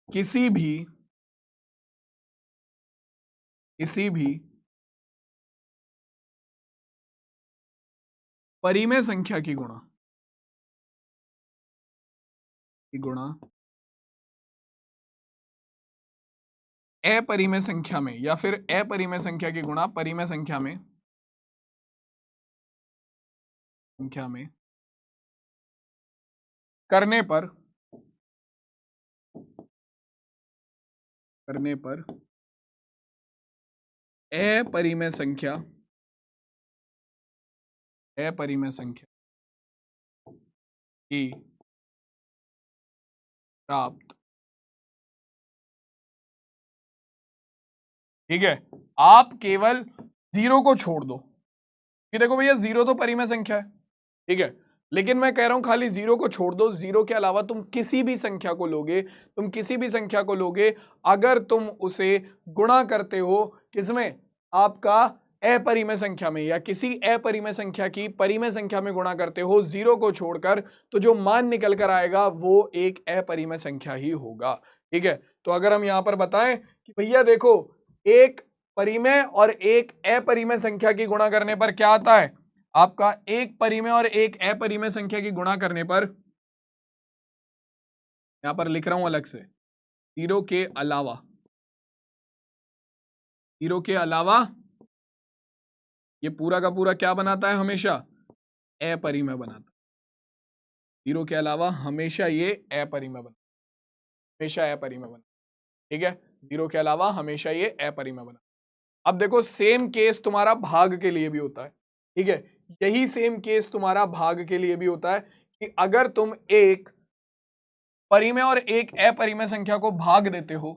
Speaker 1: किसी भी परिमेय संख्या की गुणा अपरिमेय संख्या में, या फिर अपरिमेय संख्या की गुणा परिमेय संख्या में करने पर अपरिमेय संख्या की प्राप्त, ठीक है। आप केवल 0 को छोड़ दो, कि देखो भैया 0 तो परिमेय संख्या है, ठीक है। लेकिन मैं कह रहा हूं खाली 0 को छोड़ दो, 0 के अलावा तुम किसी भी संख्या को लोगे, अगर तुम उसे गुणा करते हो किसमें, आपका अपरिमेय संख्या में, या किसी अपरिमेय संख्या की परिमेय संख्या में गुणा करते हो 0 को छोड़कर, तो जो मान निकल कर आएगा वो एक अपरिमेय संख्या ही होगा, ठीक है। तो अगर हम यहां पर बताएं कि भैया देखो, एक परिमेय और एक अपरिमेय संख्या की गुणा करने पर क्या आता है, आपका एक परिमेय और एक अपरिमेय संख्या की गुणा करने पर, यहां पर लिख रहा हूं अलग से, 0 के अलावा जीरो के अलावा ये पूरा का पूरा क्या बनाता है, हमेशा अपरिमेय बनाता है। जीरो के अलावा हमेशा ये अपरिमेय बना, हमेशा अपरिमेय बना, ठीक है। जीरो के अलावा हमेशा ये अपरिमेय बना। अब देखो सेम केस तुम्हारा भाग के लिए भी होता है, ठीक है। यही सेम केस तुम्हारा भाग के लिए भी होता है कि अगर तुम एक परिमेय और एक अपरिमेय संख्या को भाग देते हो,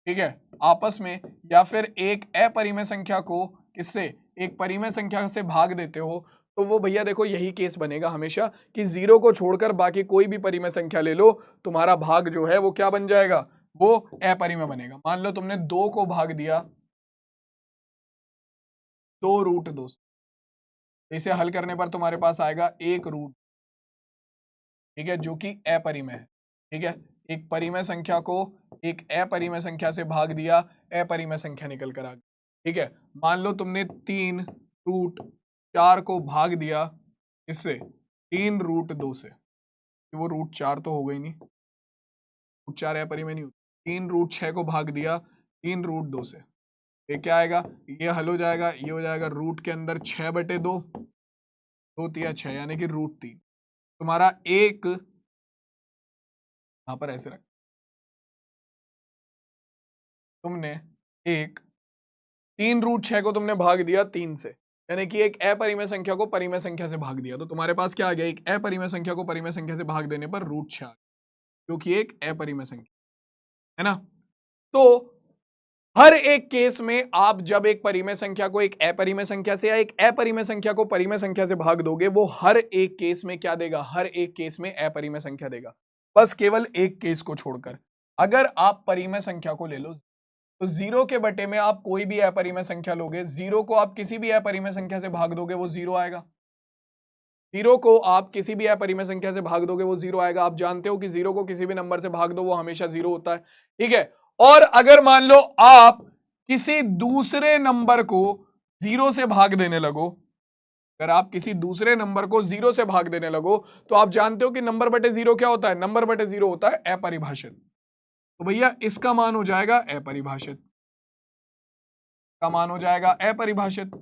Speaker 1: ठीक है, आपस में, या फिर एक अपरिमेय संख्या को किससे, एक परिमेय संख्या से भाग देते हो, तो वो भैया देखो यही केस बनेगा हमेशा कि जीरो को छोड़कर बाकी कोई भी परिमेय संख्या ले लो, तुम्हारा भाग जो है वो क्या बन जाएगा, वो अपरिमेय बनेगा। मान लो तुमने 2 को भाग दिया 2√2 से, इसे हल करने पर तुम्हारे पास आएगा 1√, ठीक है, जो कि अपरिमेय है, ठीक है। एक परिमेय संख्या को एक अपरिमेय संख्या से भाग दिया, अपरिमेय संख्या निकल कर आ गई, ठीक है। मान लो तुमने 3√4 को भाग दिया इससे 3√2 से, वो √4 तो हो गई नहीं, √4 अपरिमेय नहीं होती। 3√6 को भाग दिया 3√2 से, ये क्या आएगा, ये हल हो जाएगा, ये हो जाएगा रूट के अंदर 6/2, 2 3 6 यानी कि √3। तुम्हारा एक यहां पर ऐसे रख, तुमने एक 3√6 को तुमने भाग दिया 3 से, यानी कि एक अपरिमेय संख्या को परिमेय संख्या से भाग दिया, तो तुम्हारे पास क्या आ गया, एक अपरिमेय संख्या को परिमेय संख्या से भाग देने पर √6, जो कि एक अपरिमेय संख्या है ना। तो हर एक केस में आप जब एक परिमेय संख्या को एक अपरिमेय संख्या से या एक अपरिमेय संख्या को परिमेय संख्या से भाग दोगे, वो हर एक केस में क्या देगा, हर एक केस में अपरिमेय संख्या देगा, बस केवल एक केस को छोड़कर। अगर आप परिमेय संख्या को ले लो तो 0 के बटे में आप कोई भी अपरिमेय संख्या लोगे, 0 को आप किसी भी अपरिमेय संख्या से भाग दोगे वो 0 आएगा, 0 को आप किसी भी अपरिमेय संख्या से भाग दोगे वो 0 आएगा। आप जानते हो कि 0 को किसी भी नंबर से भाग दो वो हमेशा 0 होता है, ठीक है। और अगर मान लो आप किसी दूसरे नंबर को 0 से भाग देने लगो, अगर आप किसी दूसरे नंबर को 0 से भाग देने लगो, तो आप जानते हो कि नंबर बटे 0 क्या होता है, नंबर बटे 0 होता है अपरिभाषित, तो भैया इसका मान हो जाएगा अपरिभाषित, का मान हो जाएगा अपरिभाषित।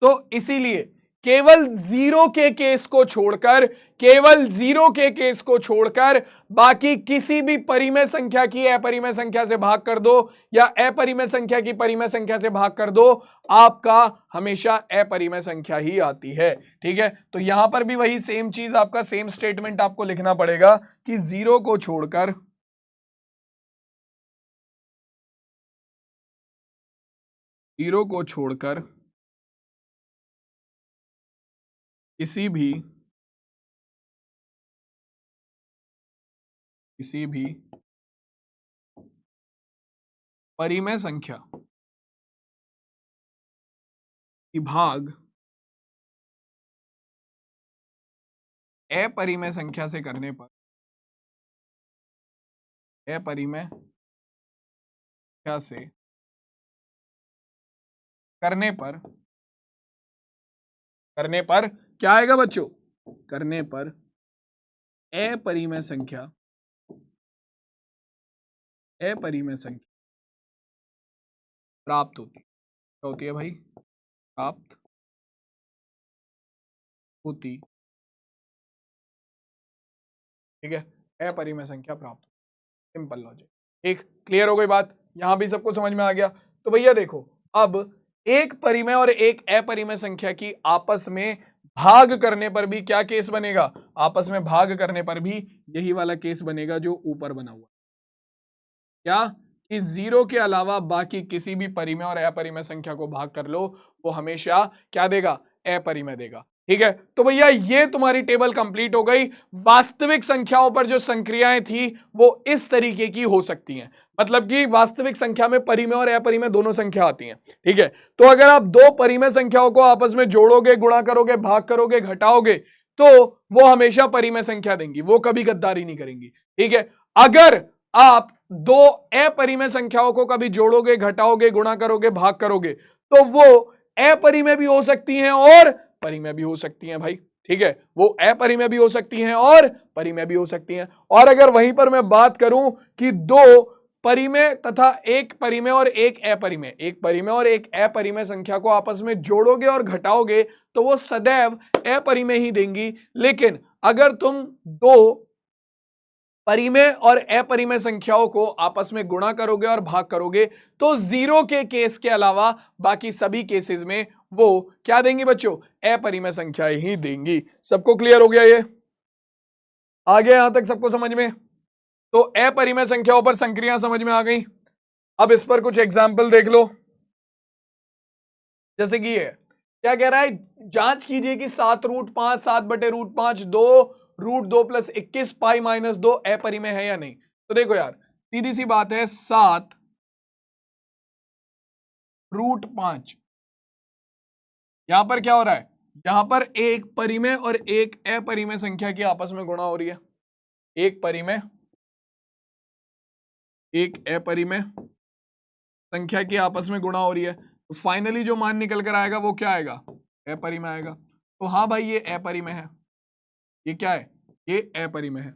Speaker 1: तो इसीलिए केवल 0 के केस को छोड़कर, केवल 0 के केस को छोड़कर बाकी किसी भी परिमेय संख्या की अपरिमेय संख्या से भाग कर दो या अपरिमेय संख्या की परिमेय संख्या से भाग कर दो, आपका हमेशा अपरिमेय संख्या ही आती है, ठीक है। तो यहां पर भी वही सेम चीज, आपका सेम स्टेटमेंट आपको लिखना पड़ेगा कि 0 को छोड़कर, जीरो को छोड़कर किसी भी परिमेय संख्या की भाग अपरिमेय संख्या से करने पर, अपरिमेय संख्या से करने पर क्या आएगा बच्चों, करने पर अपरिमेय संख्या प्राप्त होती है। क्या होती है भाई, प्राप्त होती, ठीक है, अपरिमेय संख्या प्राप्त, सिंपल लॉजिक, ठीक, क्लियर हो गई बात, यहां भी सबको समझ में आ गया। तो भैया देखो, अब एक परिमेय और एक अपरिमेय संख्या की आपस में भाग करने पर भी क्या केस बनेगा, आपस में भाग करने पर भी यही वाला केस बनेगा जो ऊपर बना हुआ, क्या कि 0 के अलावा बाकी किसी भी परिमेय और अपरिमेय संख्या को भाग कर लो, वो हमेशा क्या देगा, अपरिमेय देगा, ठीक है। तो भैया ये तुम्हारी टेबल कंप्लीट हो गई। वास्तविक संख्याओं पर जो संक्रियाएं थी वो इस तरीके की हो सकती हैं, मतलब कि वास्तविक संख्या में परिमेय और अपरिमेय दोनों संख्या आती हैं, ठीक है। तो अगर आप दो परिमेय संख्याओं को आपस में जोड़ोगे, गुणा करोगे, भाग करोगे, घटाओगे, तो वो हमेशा परिमेय संख्या देंगी, वो कभी गद्दारी नहीं करेंगी, ठीक है। अगर आप दो अपरिमेय संख्याओं को कभी जोड़ोगे, घटाओगे, गुणा करोगे, भाग करोगे, तो वो अपरिमेय भी हो सकती हैं और परिमेय भी हो सकती हैं भाई, ठीक है। वो अपरिमेय भी हो सकती हैं और परिमेय भी हो सकती हैं। और अगर वहीं पर मैं बात करूं कि दो परिमेय तथा एक परिमेय और एक अपरिमेय, एक परिमेय और एक अपरिमेय संख्या को आपस में जोड़ोगे और घटाओगे तो वो सदैव अपरिमेय ही देंगी। लेकिन अगर तुम दो परिमेय और अपरिमेय संख्याओं को आपस में गुणा करोगे और भाग करोगे तो जीरो के केस के अलावा बाकी सभी केसेस में वो क्या देंगी बच्चों? अपरिमेय संख्या ही देंगी। सबको क्लियर हो गया? ये आ गया यहां तक सबको समझ में? तो अपरिमेय संख्याओं पर संक्रियाएं समझ में आ गई। अब इस पर कुछ एग्जाम्पल देख लो। जैसे कि ये क्या कह रहा है, जांच कीजिए कि 7√5 7/√5 2√2 + 21 पाई - 2 अपरिमेय है या नहीं। तो देखो यार, सीधी सी बात है, 7√5 यहां पर क्या हो रहा है, यहां पर एक परिमेय और एक अपरिमेय संख्या की आपस में गुणा हो रही है। एक परिमेय एक अपरिमेय संख्या की आपस में गुणा हो रही है। तो फाइनली जो मान निकल कर आएगा वो क्या आएगा? अपरिमेय आएगा। तो हाँ भाई, ये अपरिमेय है। ये क्या है? ये अपरिमेय है।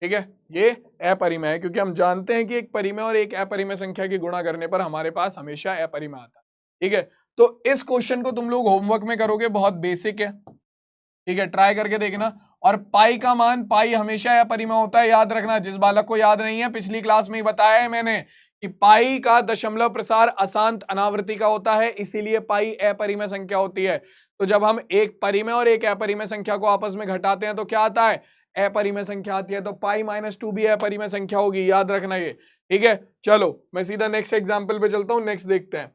Speaker 1: ठीक है, ये अपरिमेय है, क्योंकि हम जानते हैं कि एक परिमेय और एक अपरिमेय संख्या की गुणा करने पर हमारे पास हमेशा अपरिमेय आता है। ठीक है, तो इस क्वेश्चन को तुम लोग होमवर्क में करोगे, बहुत बेसिक है। ठीक है, ट्राई करके देखना। और पाई का मान, पाई हमेशा अपरिमेय होता है, याद रखना। जिस बालक को याद नहीं है, पिछली क्लास में ही बताया है मैंने कि पाई का दशमलव प्रसार अशांत अनावृत्ति का होता है, इसीलिए पाई अपरिमेय संख्या होती है। तो जब हम एक परिमेय और एक अपरिमेय संख्या को आपस में घटाते हैं तो क्या आता है? अपरिमेय संख्या आती है। तो पाई -2 भी अपरिमेय संख्या होगी, याद रखना ये। ठीक है, चलो मैं सीधा नेक्स्ट एग्जाम्पल पे चलता हूं। नेक्स्ट देखते हैं,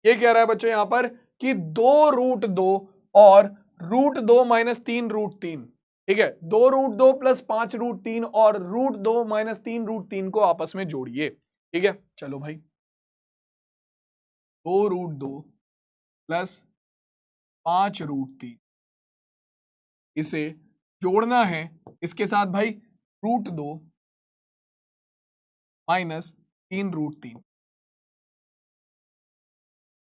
Speaker 1: ये कह रहा है बच्चों यहां पर कि 2√2 और √2 - 3√3। ठीक है, 2√2 + 5√3 और √2 - 3√3 को आपस में जोड़िए। ठीक है, चलो भाई, 2√2 + 5√3 इसे जोड़ना है इसके साथ भाई √2 - 3√3।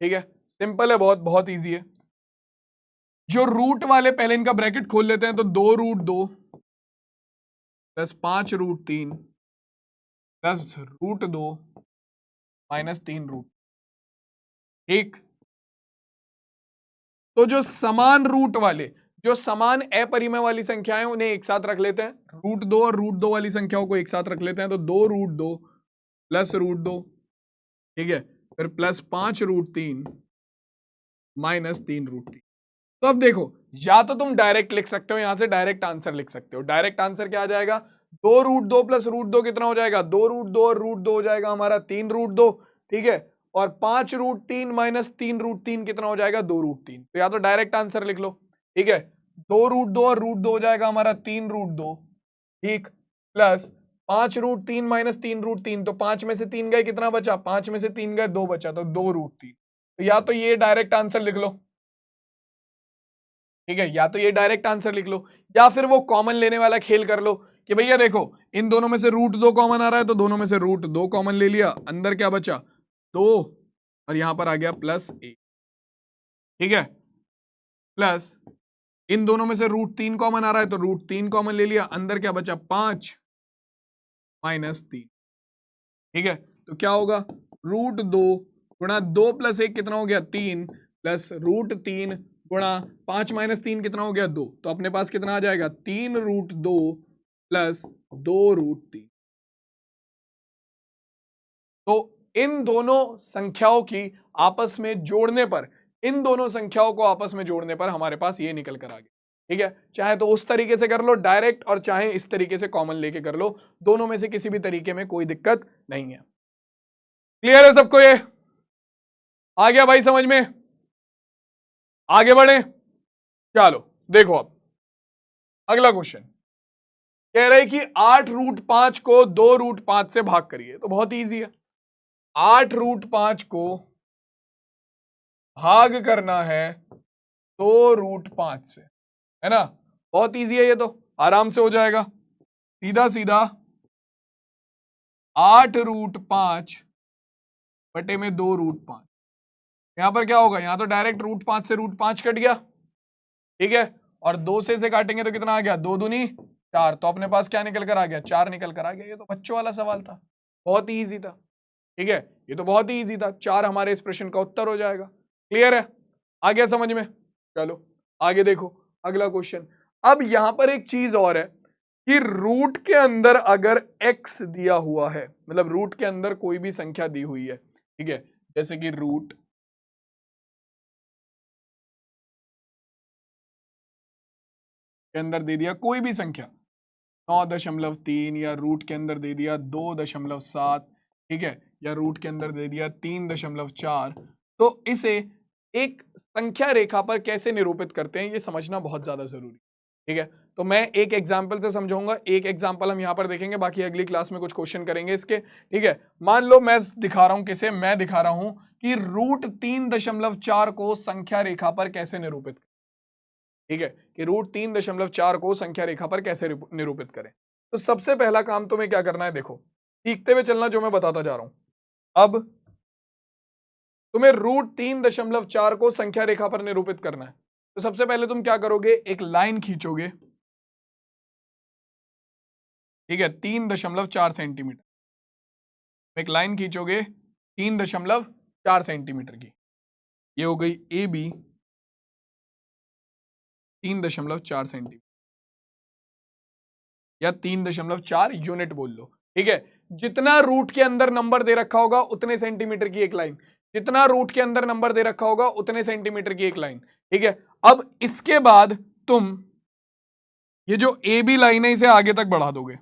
Speaker 1: ठीक है, सिंपल है, बहुत बहुत इजी है। जो रूट वाले पहले इनका ब्रैकेट खोल लेते हैं, तो 2√2 + 5√3 + √2 - 3√। ठीक, तो जो समान रूट वाले, जो समान अपरिमेय वाली संख्याएं उन्हें एक साथ रख लेते हैं। √2 और √2 वाली संख्याओं को एक साथ रख लेते हैं। तो 2√2 + √2, ठीक है, फिर + 5√3 - 3√3। तो अब देखो, या तो तुम डायरेक्ट लिख सकते हो, यहां से डायरेक्ट आंसर लिख सकते हो। डायरेक्ट आंसर क्या आ जाएगा? 2√2 + √2 कितना हो जाएगा? 2√2 और √2 हो जाएगा हमारा 3√2। ठीक है, और 5√3 - 3√3 कितना हो जाएगा? 2√3। तो या तो डायरेक्ट आंसर लिख लो। ठीक है, 2√2 और √2 हो जाएगा हमारा 3√2। ठीक, प्लस 5√3 - 3√3, तो 5 में से 3 गए, कितना बचा? 5 में से 3 गए, 2 बचा, तो 2√3। तो या तो ये डायरेक्ट आंसर लिख लो। ठीक है, या तो ये डायरेक्ट आंसर लिख लो, या फिर वो कॉमन लेने वाला खेल कर लो कि भैया देखो, इन दोनों में से √2 कॉमन आ रहा है, तो दोनों में से √2 कॉमन ले लिया, अंदर क्या बचा? 2, और यहां पर आ गया +1। ठीक है, प्लस इन दोनों में से √3 कॉमन आ रहा है, तो √3 कॉमन ले लिया, अंदर क्या बचा? 5 - 3। ठीक है, तो क्या होगा? √2 गुणा 2 + 1 कितना हो गया? 3, प्लस √3 गुणा 5 - 3 कितना हो गया? 2। तो अपने पास कितना आ जाएगा? 3√2 + 2√3। तो इन दोनों संख्याओं की आपस में जोड़ने पर, इन दोनों संख्याओं को आपस में जोड़ने पर हमारे पास ये निकल कर आ गया। ठीक है, चाहे तो उस तरीके से कर लो डायरेक्ट, और चाहे इस तरीके से कॉमन लेके कर लो, दोनों में से किसी भी तरीके में कोई दिक्कत नहीं है। क्लियर है सबको? ये आ गया भाई समझ में? आगे बढ़े, चलो देखो अब अगला क्वेश्चन कह रहे कि 8√5 को 2√5 से भाग करिए। तो बहुत इजी है, 8√5 को भाग करना है 2√5 से, है ना? बहुत इजी है ये, तो आराम से हो जाएगा। सीधा सीधा 8√5 बटे में 2√5। यहां पर क्या होगा? यहां तो डायरेक्ट √5 से √5 कट गया। ठीक है, और 2 से काटेंगे तो कितना आ गया? 2 दूनी 4। तो अपने पास क्या निकल कर आ गया? 4 निकल कर आ गया। ये तो बच्चों वाला सवाल था। बहुत ही ईजी था, ठीक है, ये तो बहुत ही ईजी था, 4 हमारे इस प्रश्न का उत्तर हो जाएगा। क्लियर है, आ गया समझ में? चलो आगे देखो अगला क्वेश्चन। अब यहां पर एक चीज और है कि रूट के अंदर अगर x दिया हुआ है, मतलब रूट के अंदर कोई भी संख्या दी हुई है, ठीक है, जैसे कि रूट के अंदर दे दिया कोई भी संख्या 9.3 या रूट के अंदर दे दिया 2.7, ठीक है, या रूट के अंदर दे दिया 3.4, तो इसे एक संख्या रेखा पर कैसे निरूपित करते हैं ये समझना बहुत ज्यादा जरूरी, ठीक है। तो मैं एक एग्जाम्पल से समझाऊंगा, एक एग्जाम्पल हम यहां पर देखेंगे, बाकी अगली क्लास में कुछ क्वेश्चन करेंगे इसके, ठीक है। मान लो मैं दिखा रहा हूं किसे, मैं दिखा रहा हूं कि रूट 3.4 को संख्या रेखा पर कैसे निरूपित, ठीक है, कि रूट 3.4 को संख्या रेखा पर कैसे निरूपित करें। तो सबसे पहला काम तुम्हें क्या करना है, देखो सीखते हुए चलना जो मैं बताता जा रहा हूं। अब तुम्हें रूट 3.4 को संख्या रेखा पर निरूपित करना है, तो सबसे पहले तुम क्या करोगे, एक लाइन खींचोगे, ठीक है, 3.4 सेंटीमीटर, एक लाइन खींचोगे 3.4 सेंटीमीटर की, ये हो गई ए बी 3.4 सेंटीमीटर या 3.4 यूनिट बोल लो, ठीक है। जितना रूट के अंदर नंबर दे रखा होगा उतने सेंटीमीटर की एक लाइन, जितना रूट के अंदर नंबर दे रखा होगा उतने सेंटीमीटर की एक लाइन, ठीक है। अब इसके बाद तुम ये जो ए बी लाइन है इसे आगे तक बढ़ा दोगे,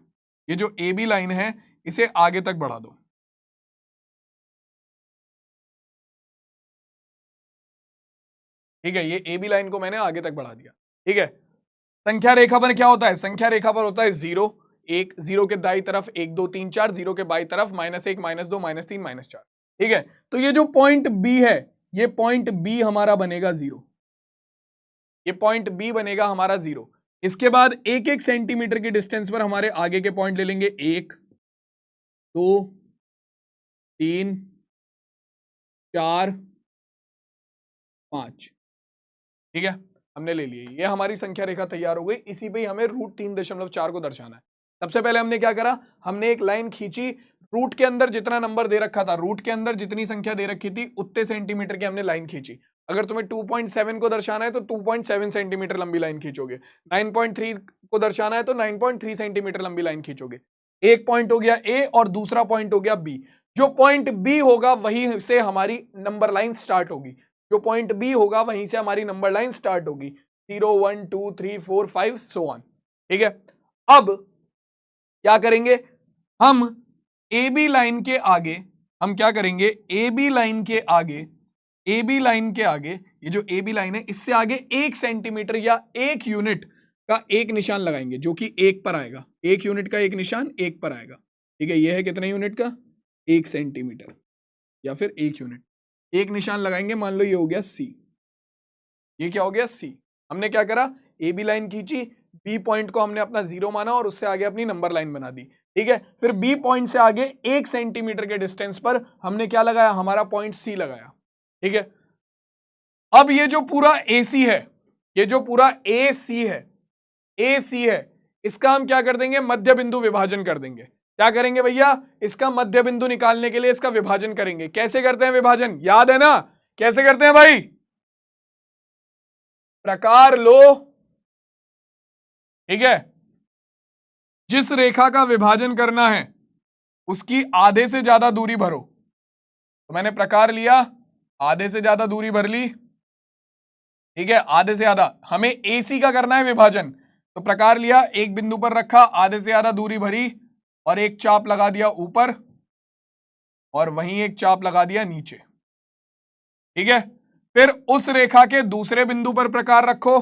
Speaker 1: ये जो ए बी लाइन है इसे आगे तक बढ़ा दो, ठीक है, ये ए बी लाइन को मैंने आगे तक बढ़ा दिया, ठीक है। संख्या रेखा पर क्या होता है, संख्या रेखा पर होता है 0 1, 0 के दाई तरफ 1 2 3 4, 0 के बाई तरफ -1 -2 -3 -4, ठीक है। तो ये जो पॉइंट बी है, ये पॉइंट बी हमारा बनेगा 0, ये पॉइंट बी बनेगा हमारा 0। इसके बाद एक एक सेंटीमीटर की डिस्टेंस पर हमारे आगे के पॉइंट ले लेंगे, 1 2 3 4 5, ठीक है, हमने ले लिए, ये हमारी संख्या रेखा तैयार हो गई। इसी पे ही हमें रूट 3.4 को दर्शाना है। सबसे पहले हमने क्या करा, हमने एक लाइन खींची, रूट के अंदर जितना नंबर दे रखा था, रूट के अंदर जितनी संख्या दे रखी थी उतने सेंटीमीटर की हमने लाइन खींची। अगर तुम्हें 2.7 को दर्शाना है तो 2.7 सेंटीमीटर लंबी लाइन खींचोगे, 9.3 को दर्शाना है तो 9.3 सेंटीमीटर लंबी लाइन खींचोगे। एक पॉइंट हो गया ए और दूसरा पॉइंट हो गया बी, जो पॉइंट बी होगा वहीं से हमारी नंबर लाइन स्टार्ट होगी, जो पॉइंट बी होगा वहीं से हमारी नंबर लाइन स्टार्ट होगी, 0 1 2 3 4 5 सो ऑन, ठीक है। अब क्या करेंगे, हम ए बी लाइन के आगे, हम क्या करेंगे, ए बी लाइन के आगे, ए बी लाइन के आगे, ये जो ए बी लाइन है इससे आगे 1 सेंटीमीटर या 1 यूनिट का एक निशान लगाएंगे, जो कि 1 पर आएगा, 1 यूनिट का एक निशान 1 पर आएगा, ठीक है। ये है कितने यूनिट का, 1 सेंटीमीटर या फिर 1 यूनिट, एक निशान लगाएंगे, मान लो ये हो गया सी, ये क्या हो गया सी। हमने क्या करा, ए बी लाइन खींची, बी पॉइंट को हमने अपना 0 माना और उससे आगे अपनी नंबर लाइन बना दी, ठीक है। फिर बी पॉइंट से आगे 1 सेंटीमीटर के डिस्टेंस पर हमने क्या लगाया, हमारा पॉइंट सी लगाया, ठीक है। अब ये जो पूरा ए सी है, ये जो पूरा ए सी है, ए सी है, इसका हम क्या कर देंगे, मध्य बिंदु विभाजन कर देंगे। क्या करेंगे भैया, इसका मध्य बिंदु निकालने के लिए इसका विभाजन करेंगे। कैसे करते हैं विभाजन, याद है ना, कैसे करते हैं भाई, प्रकार लो, ठीक है। जिस रेखा का विभाजन करना है उसकी आधे से ज्यादा दूरी भरो, तो मैंने प्रकार लिया, आधे से ज्यादा दूरी भर ली, ठीक है, आधे से ज्यादा, हमें एसी का करना है विभाजन, तो प्रकार लिया, एक बिंदु पर रखा, आधे से ज्यादा दूरी भरी और एक चाप लगा दिया ऊपर और वहीं एक चाप लगा दिया नीचे, ठीक है। फिर उस रेखा के दूसरे बिंदु पर प्रकार रखो,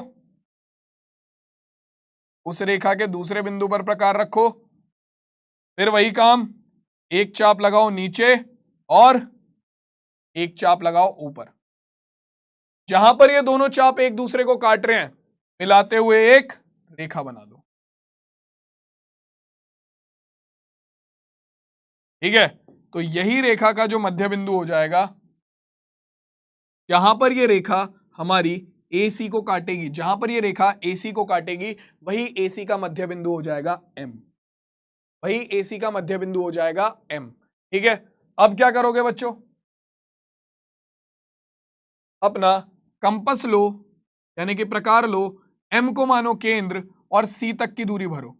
Speaker 1: उस रेखा के दूसरे बिंदु पर प्रकार रखो, फिर वही काम, एक चाप लगाओ नीचे और एक चाप लगाओ ऊपर, जहां पर ये दोनों चाप एक दूसरे को काट रहे हैं मिलाते हुए एक रेखा बना दो, ठीक है। तो यही रेखा का जो मध्य बिंदु हो जाएगा, जहां पर ये रेखा हमारी AC को काटेगी, जहां पर ये रेखा AC को काटेगी वही AC का मध्य बिंदु हो जाएगा M, वही AC का मध्य बिंदु हो जाएगा M, ठीक है, अब क्या करोगे बच्चों, अपना कंपस लो, यानी कि प्रकार लो, एम को मानो केंद्र और सी तक की दूरी भरो।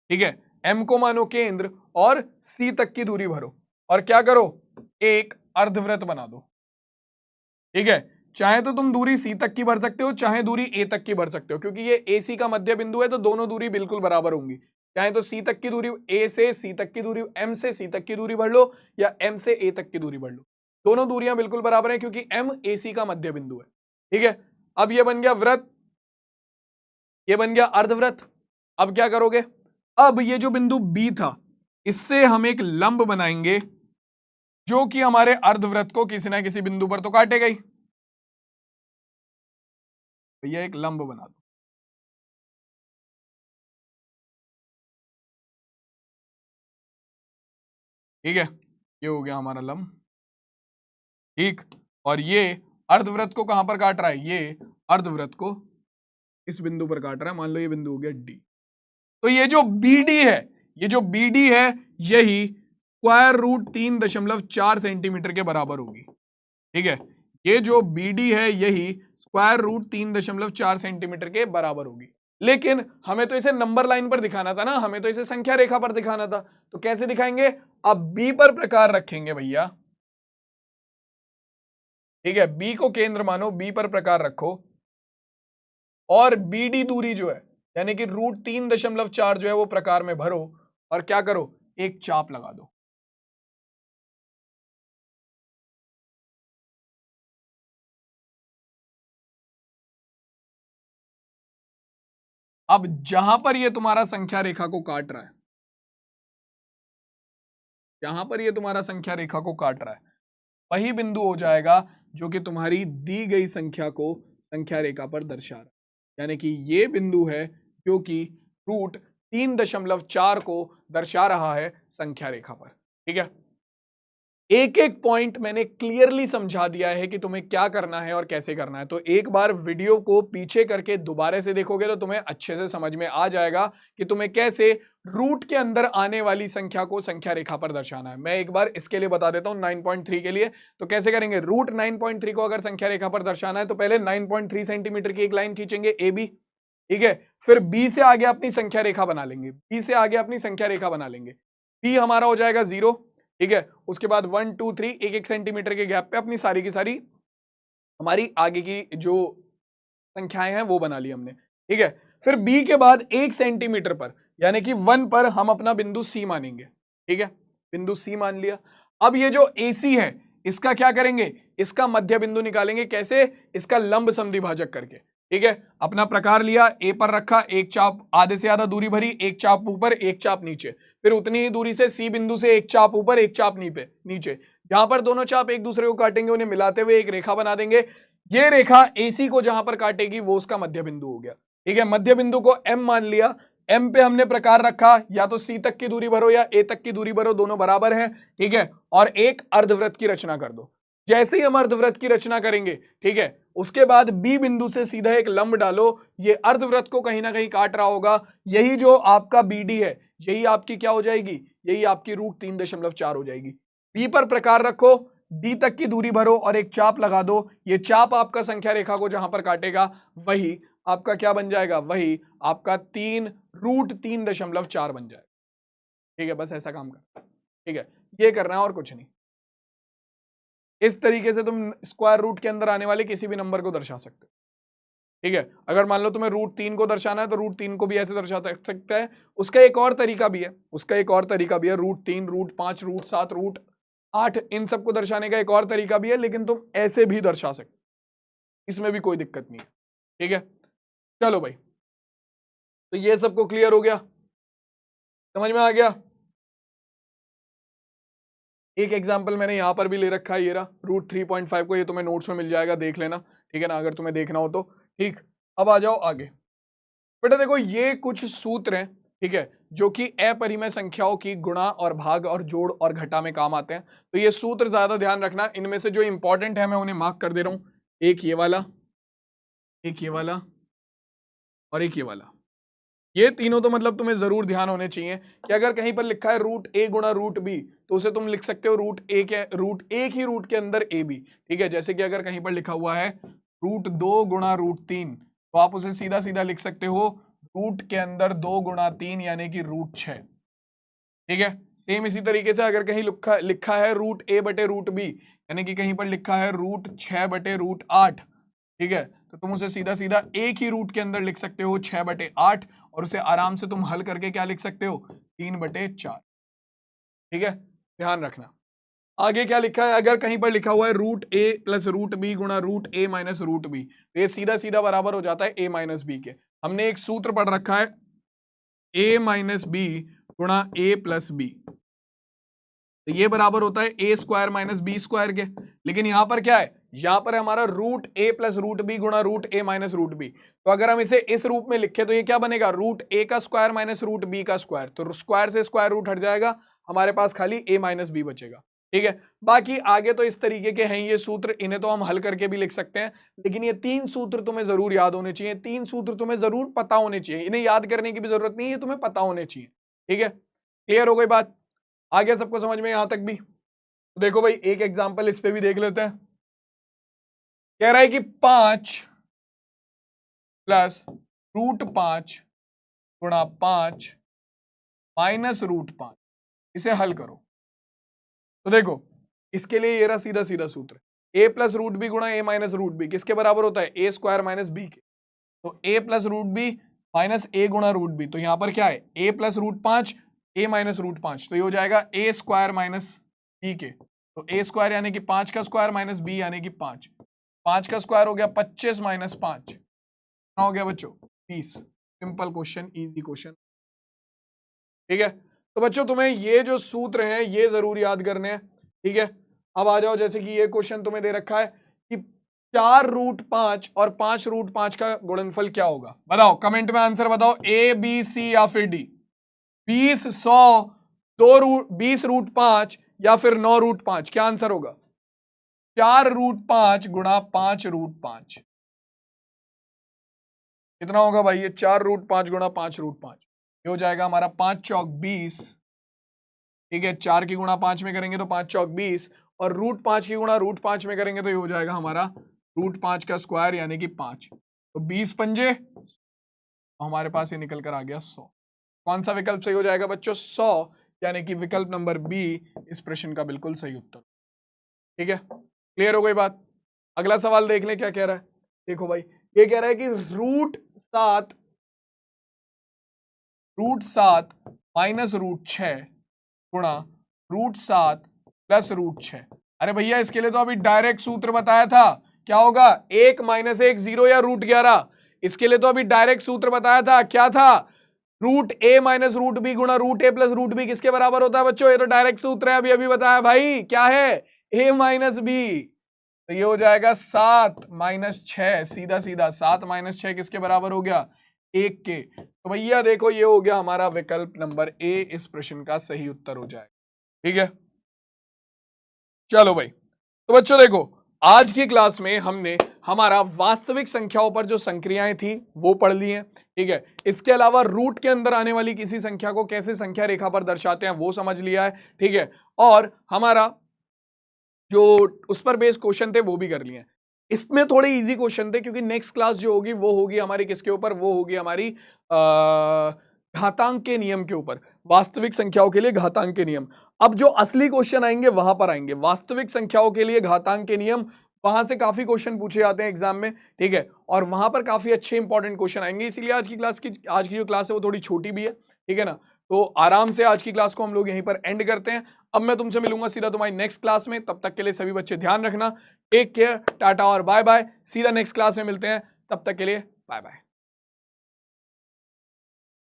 Speaker 1: ठीक है, एम को मानो केंद्र और सी तक की दूरी भरो और क्या करो, एक अर्धवृत्त बना दो। ठीक है, चाहे तो तुम दूरी सी तक की भर सकते हो, चाहे दूरी ए तक की भर सकते हो, क्योंकि ये ए सी का मध्य बिंदु है तो दोनों दूरी बिल्कुल बराबर होंगी। चाहे तो सी तक की दूरी, ए से सी तक की दूरी, एम से सी तक की दूरी भर लो या एम से ए तक की दूरी भर लो, दोनों दूरियां बिल्कुल बराबर है क्योंकि एम ए सी का मध्य बिंदु है। ठीक है, अब ये बन गया वृत्त, ये बन गया अर्धवृत्त। अब क्या करोगे, अब ये जो बिंदु बी था इससे हम एक लंब बनाएंगे जो कि हमारे अर्धवृत्त को किसी ना किसी बिंदु पर तो काटेगा ही। भैया एक लंब बना दो। ठीक है, ये हो गया हमारा लंब। ठीक, और ये अर्धवृत्त को कहां पर काट रहा है, ये अर्धवृत्त को इस बिंदु पर काट रहा है, मान लो ये बिंदु हो गया डी। तो ये जो बी डी है, ये जो बी डी है यही स्क्वायर रूट 3.4 सेंटीमीटर के बराबर होगी। ठीक है, ये जो बी डी है यही स्क्वायर रूट 3.4 सेंटीमीटर के बराबर होगी। लेकिन हमें तो इसे नंबर लाइन पर दिखाना था ना, हमें तो इसे संख्या रेखा पर दिखाना था, तो कैसे दिखाएंगे, अब बी पर प्रकार रखेंगे भैया। ठीक है, बी को केंद्र मानो, बी पर प्रकार रखो और बी डी दूरी जो है यानी कि रूट 3.4 जो है वो प्रकार में भरो और क्या करो, एक चाप लगा दो। अब जहां पर ये तुम्हारा संख्या रेखा को काट रहा है, जहां पर ये तुम्हारा संख्या रेखा को काट रहा है वही बिंदु हो जाएगा जो कि तुम्हारी दी गई संख्या को संख्या रेखा पर दर्शा रहा है, यानी कि ये बिंदु है जो कि रूट 3.4 को दर्शा रहा है संख्या रेखा पर। ठीक है, एक एक पॉइंट मैंने क्लियरली समझा दिया है कि तुम्हें क्या करना है और कैसे करना है, तो एक बार वीडियो को पीछे करके दोबारा से देखोगे तो तुम्हें अच्छे से समझ में आ जाएगा कि तुम्हें कैसे रूट के अंदर आने वाली संख्या को संख्या रेखा पर दर्शाना है। मैं एक बार इसके लिए बता देता हूं 9.3 के लिए, तो कैसे करेंगे, रूट 9.3 को अगर संख्या रेखा पर दर्शाना है तो पहले 9.3 सेंटीमीटर की एक लाइन खींचेंगे ए बी। ठीक है, फिर बी से आगे अपनी संख्या रेखा बना लेंगे, बी से आगे अपनी संख्या रेखा बना लेंगे, बी हमारा हो जाएगा 0। ठीक है, उसके बाद 1 2 3 एक एक सेंटीमीटर के गैप पे अपनी सारी की सारी हमारी आगे की जो संख्याएं हैं वो बना ली हमने। ठीक है, फिर बी के बाद 1 सेंटीमीटर पर यानी कि 1 पर हम अपना बिंदु सी मानेंगे। ठीक है, बिंदु सी मान लिया। अब ये जो ए सी है इसका क्या करेंगे, इसका मध्य बिंदु निकालेंगे, कैसे, इसका लंब समद्विभाजक करके। ठीक है, अपना प्रकार लिया, ए पर रखा, एक चाप आधे से ज्यादा दूरी भरी, एक चाप ऊपर एक चाप नीचे, फिर उतनी ही दूरी से सी बिंदु से एक चाप ऊपर एक चाप नीचे, जहां पर दोनों चाप एक दूसरे को काटेंगे उन्हें मिलाते हुए एक रेखा बना देंगे। ये रेखा एसी को जहां पर काटेगी वो उसका मध्य बिंदु हो गया। ठीक है, मध्य बिंदु को एम मान लिया, एम पे हमने प्रकार रखा, या तो सी तक की दूरी भरो या ए तक की दूरी भरो, दोनों बराबर हैं। ठीक है, और एक अर्धवृत्त की रचना कर दो। जैसे ही हम अर्धवृत्त की रचना करेंगे, ठीक है, उसके बाद बी बिंदु से सीधा एक लंब डालो, ये अर्धवृत्त को कहीं ना कहीं काट रहा होगा, यही जो आपका बीडी है यही आपकी क्या हो जाएगी, यही आपकी रूट 3.4 हो जाएगी। बी पर प्रकार रखो, डी तक की दूरी भरो और एक चाप लगा दो, ये चाप आपका संख्या रेखा को जहां पर काटेगा वही आपका क्या बन जाएगा, वही आपका रूट 3.4 बन जाएगा। ठीक है, बस ऐसा काम करना। ठीक है, ये करना है और कुछ नहीं। इस तरीके से तुम स्क्वायर रूट के अंदर आने वाले किसी भी नंबर को दर्शा सकते हो। ठीक है, अगर मान लो तुम्हें रूट 3 को दर्शाना है तो रूट 3 को भी ऐसे दर्शा सकता है। उसका एक और तरीका भी है, रूट 3 रूट 5 रूट 7 रूट 8 इन सबको दर्शाने का एक और तरीका भी है, लेकिन तुम ऐसे भी दर्शा सकते, इसमें भी कोई दिक्कत नहीं है। ठीक है, चलो भाई, तो ये सबको क्लियर हो गया, समझ में आ गया। एक एग्जाम्पल मैंने यहां पर भी ले रखा है, ये रहा रूट 3.5 को, ये तुम्हें नोट्स में मिल जाएगा, देख लेना। ठीक है ना, अगर तुम्हें देखना हो तो। ठीक, अब आ जाओ आगे। बेटा देखो, ये कुछ सूत्र हैं, ठीक है, जो कि अपरिमेय संख्याओं की गुणा और भाग और जोड़ और घटा में काम आते हैं। तो ये सूत्र ज्यादा ध्यान रखना, इनमें से जो इंपॉर्टेंट है मैं उन्हें मार्क कर दे रहा हूं। एक ये वाला, एक ये वाला और एक ये वाला। ये तीनों तो मतलब तुम्हें जरूर ध्यान होने चाहिए कि अगर कहीं पर लिखा है रूट ए गुणा रूट बी तो उसे तुम लिख सकते हो रूट ए के रूट एक ही रूट के अंदर ए बी, ठीक है। जैसे कि अगर कहीं पर लिखा हुआ है रूट 2 गुणा रूट 3 तो आप उसे सीधा सीधा लिख सकते हो रूट के अंदर 2 गुणा 3 यानी कि रूट 6, ठीक है। सेम इसी तरीके से अगर कहीं लिखा है रूट ए बटे रूट बी यानी कि कहीं पर लिखा है रूट 6 बटे रूट 8, ठीक है, तो तुम उसे सीधा सीधा एक ही रूट के अंदर लिख सकते हो 6 बटे 8 और उसे आराम से तुम हल करके क्या लिख सकते हो 3 बटे 4, ठीक है। ध्यान रखना आगे क्या लिखा है, अगर कहीं पर लिखा हुआ है रूट ए प्लस रूट बी गुणा रूट ए माइनस रूट बी तो ये सीधा सीधा बराबर हो जाता है ए माइनस बी के। हमने एक सूत्र पढ़ रखा है ए माइनस बी गुणा ए प्लस बी, तो ये बराबर होता है ए स्क्वायर माइनस बी स्क्वायर के। लेकिन यहां पर क्या है, यहां पर है हमारा रूट ए प्लस रूट बी गुणा रूट ए माइनस रूट बी, तो अगर हम इसे इस रूप में लिखे तो ये क्या बनेगा रूट ए का स्क्वायर माइनस रूट बी का स्क्वायर, तो स्क्वायर से स्क्वायर रूट हट जाएगा, हमारे पास खाली ए माइनस बी बचेगा, ठीक है। बाकी आगे तो इस तरीके के हैं ये सूत्र, इन्हें तो हम हल करके भी लिख सकते हैं, लेकिन ये 3 सूत्र तुम्हें जरूर याद होने चाहिए, 3 सूत्र तुम्हें जरूर पता होने चाहिए, इन्हें याद करने की भी जरूरत नहीं है, तुम्हें पता होने चाहिए, ठीक है। क्लियर हो गई बात, आ गया सबको समझ में यहां तक भी। तो देखो भाई एक एग्जांपल इस पे भी देख लेते हैं। कह रहा है कि 5 प्लस रूट 5 गुणा 5 माइनस रूट 5, इसे हल करो। तो देखो इसके लिए ये रहा सीधा सीधा सूत्र, ए प्लस रूट बी गुणा ए माइनस रूट बी किसके बराबर होता है ए स्क्वायर माइनस बी के, तो ए प्लस रूट बी माइनस ए गुणा रूट बी, तो यहां पर क्या है ए प्लस रूट 5 ए माइनस रूट 5, तो ये हो जाएगा ए स्क्वायर माइनस बी के, तो ए स्क्वायर यानी कि 5 का स्क्वायर माइनस बी यानी कि 5, 5 का स्क्वायर हो गया 25 माइनस 5, कितना हो गया बच्चों 20। सिंपल क्वेश्चन, इजी क्वेश्चन, ठीक है। तो बच्चों तुम्हें ये जो सूत्र हैं ये जरूर याद करने हैं, ठीक है। अब आ जाओ, जैसे कि ये क्वेश्चन तुम्हें दे रखा है कि 4 रूट 5 और 5 रूट 5 का गुणनफल क्या होगा, बताओ कमेंट में आंसर बताओ, ए बी सी या फिर डी, 20 100 20 रूट 5 या फिर 9 रूट 5, क्या आंसर होगा 4 रूट 5 गुणा 5 रूट 5, कितना होगा भाई ये 4 रूट 5 गुणा 5 रूट 5, ये हो जाएगा हमारा 5 चौक 20, ठीक है। 4 की गुणा 5 में करेंगे तो 5 चौक 20 और रूट 5 की गुणा रूट 5 में करेंगे तो ये हो जाएगा हमारा रूट 5 का स्क्वायर यानी कि 5, तो 20 पंजे तो हमारे पास ये निकल कर आ गया 100। कौन सा विकल्प सही हो जाएगा बच्चों 100, यानी कि विकल्प नंबर बी इस प्रश्न का बिल्कुल सही उत्तर, ठीक है। क्लियर हो गई बात, अगला सवाल देख लें क्या कह रहा है। देखो भाई ये कह रहा है कि रूट 7 माइनस रूट 6 गुणा रूट 7 प्लस रूट 6, अरे भैया इसके लिए तो अभी डायरेक्ट सूत्र बताया था, क्या होगा 1 माइनस 1 0 या रूट 11, इसके लिए तो अभी डायरेक्ट सूत्र बताया था, क्या था रूट ए माइनस रूट बी गुणा रूट ए प्लस रूट बी किसके बराबर होता है बच्चों, ये तो डायरेक्ट सूत्र है, अभी अभी बताया भाई, क्या है ए माइनस बी, तो ये हो जाएगा 7 माइनस 6, सीधा सीधा 7 माइनस 6 किसके बराबर हो गया 1 के, तो भैया देखो ये हो गया हमारा विकल्प नंबर ए इस प्रश्न का सही उत्तर हो जाएगा, ठीक है। चलो भाई, तो बच्चों देखो आज की क्लास में हमने हमारा वास्तविक संख्याओं पर जो संक्रियाएं थी वो पढ़ ली हैं, ठीक है। इसके अलावा रूट के अंदर आने वाली किसी संख्या को कैसे संख्या रेखा पर दर्शाते हैं वो समझ लिया है, ठीक है। और हमारा जो उस पर बेस्ड क्वेश्चन थे वो भी कर लिए हैं, इसमें थोड़े इजी क्वेश्चन थे क्योंकि नेक्स्ट क्लास जो होगी वो होगी हमारी किसके ऊपर, वो होगी हमारी घातांक के नियम के ऊपर, वास्तविक संख्याओं के लिए घातांक के नियम। अब जो असली क्वेश्चन आएंगे वहां पर आएंगे, वास्तविक संख्याओं के लिए घातांक के नियम, वहां से काफी क्वेश्चन पूछे जाते हैं एग्जाम में, ठीक है, और वहां पर काफी अच्छे इंपॉर्टेंट क्वेश्चन आएंगे, इसीलिए आज की जो क्लास है वो थोड़ी छोटी भी है, ठीक है ना। तो आराम से आज की क्लास को हम लोग यहीं पर एंड करते हैं, अब मैं तुमसे मिलूंगा सीधा तुम्हारी नेक्स्ट क्लास में, तब तक के लिए सभी बच्चे ध्यान रखना, टेक केयर, टाटा और बाय बाय, सीधा नेक्स्ट क्लास में मिलते हैं, तब तक के लिए बाय बाय।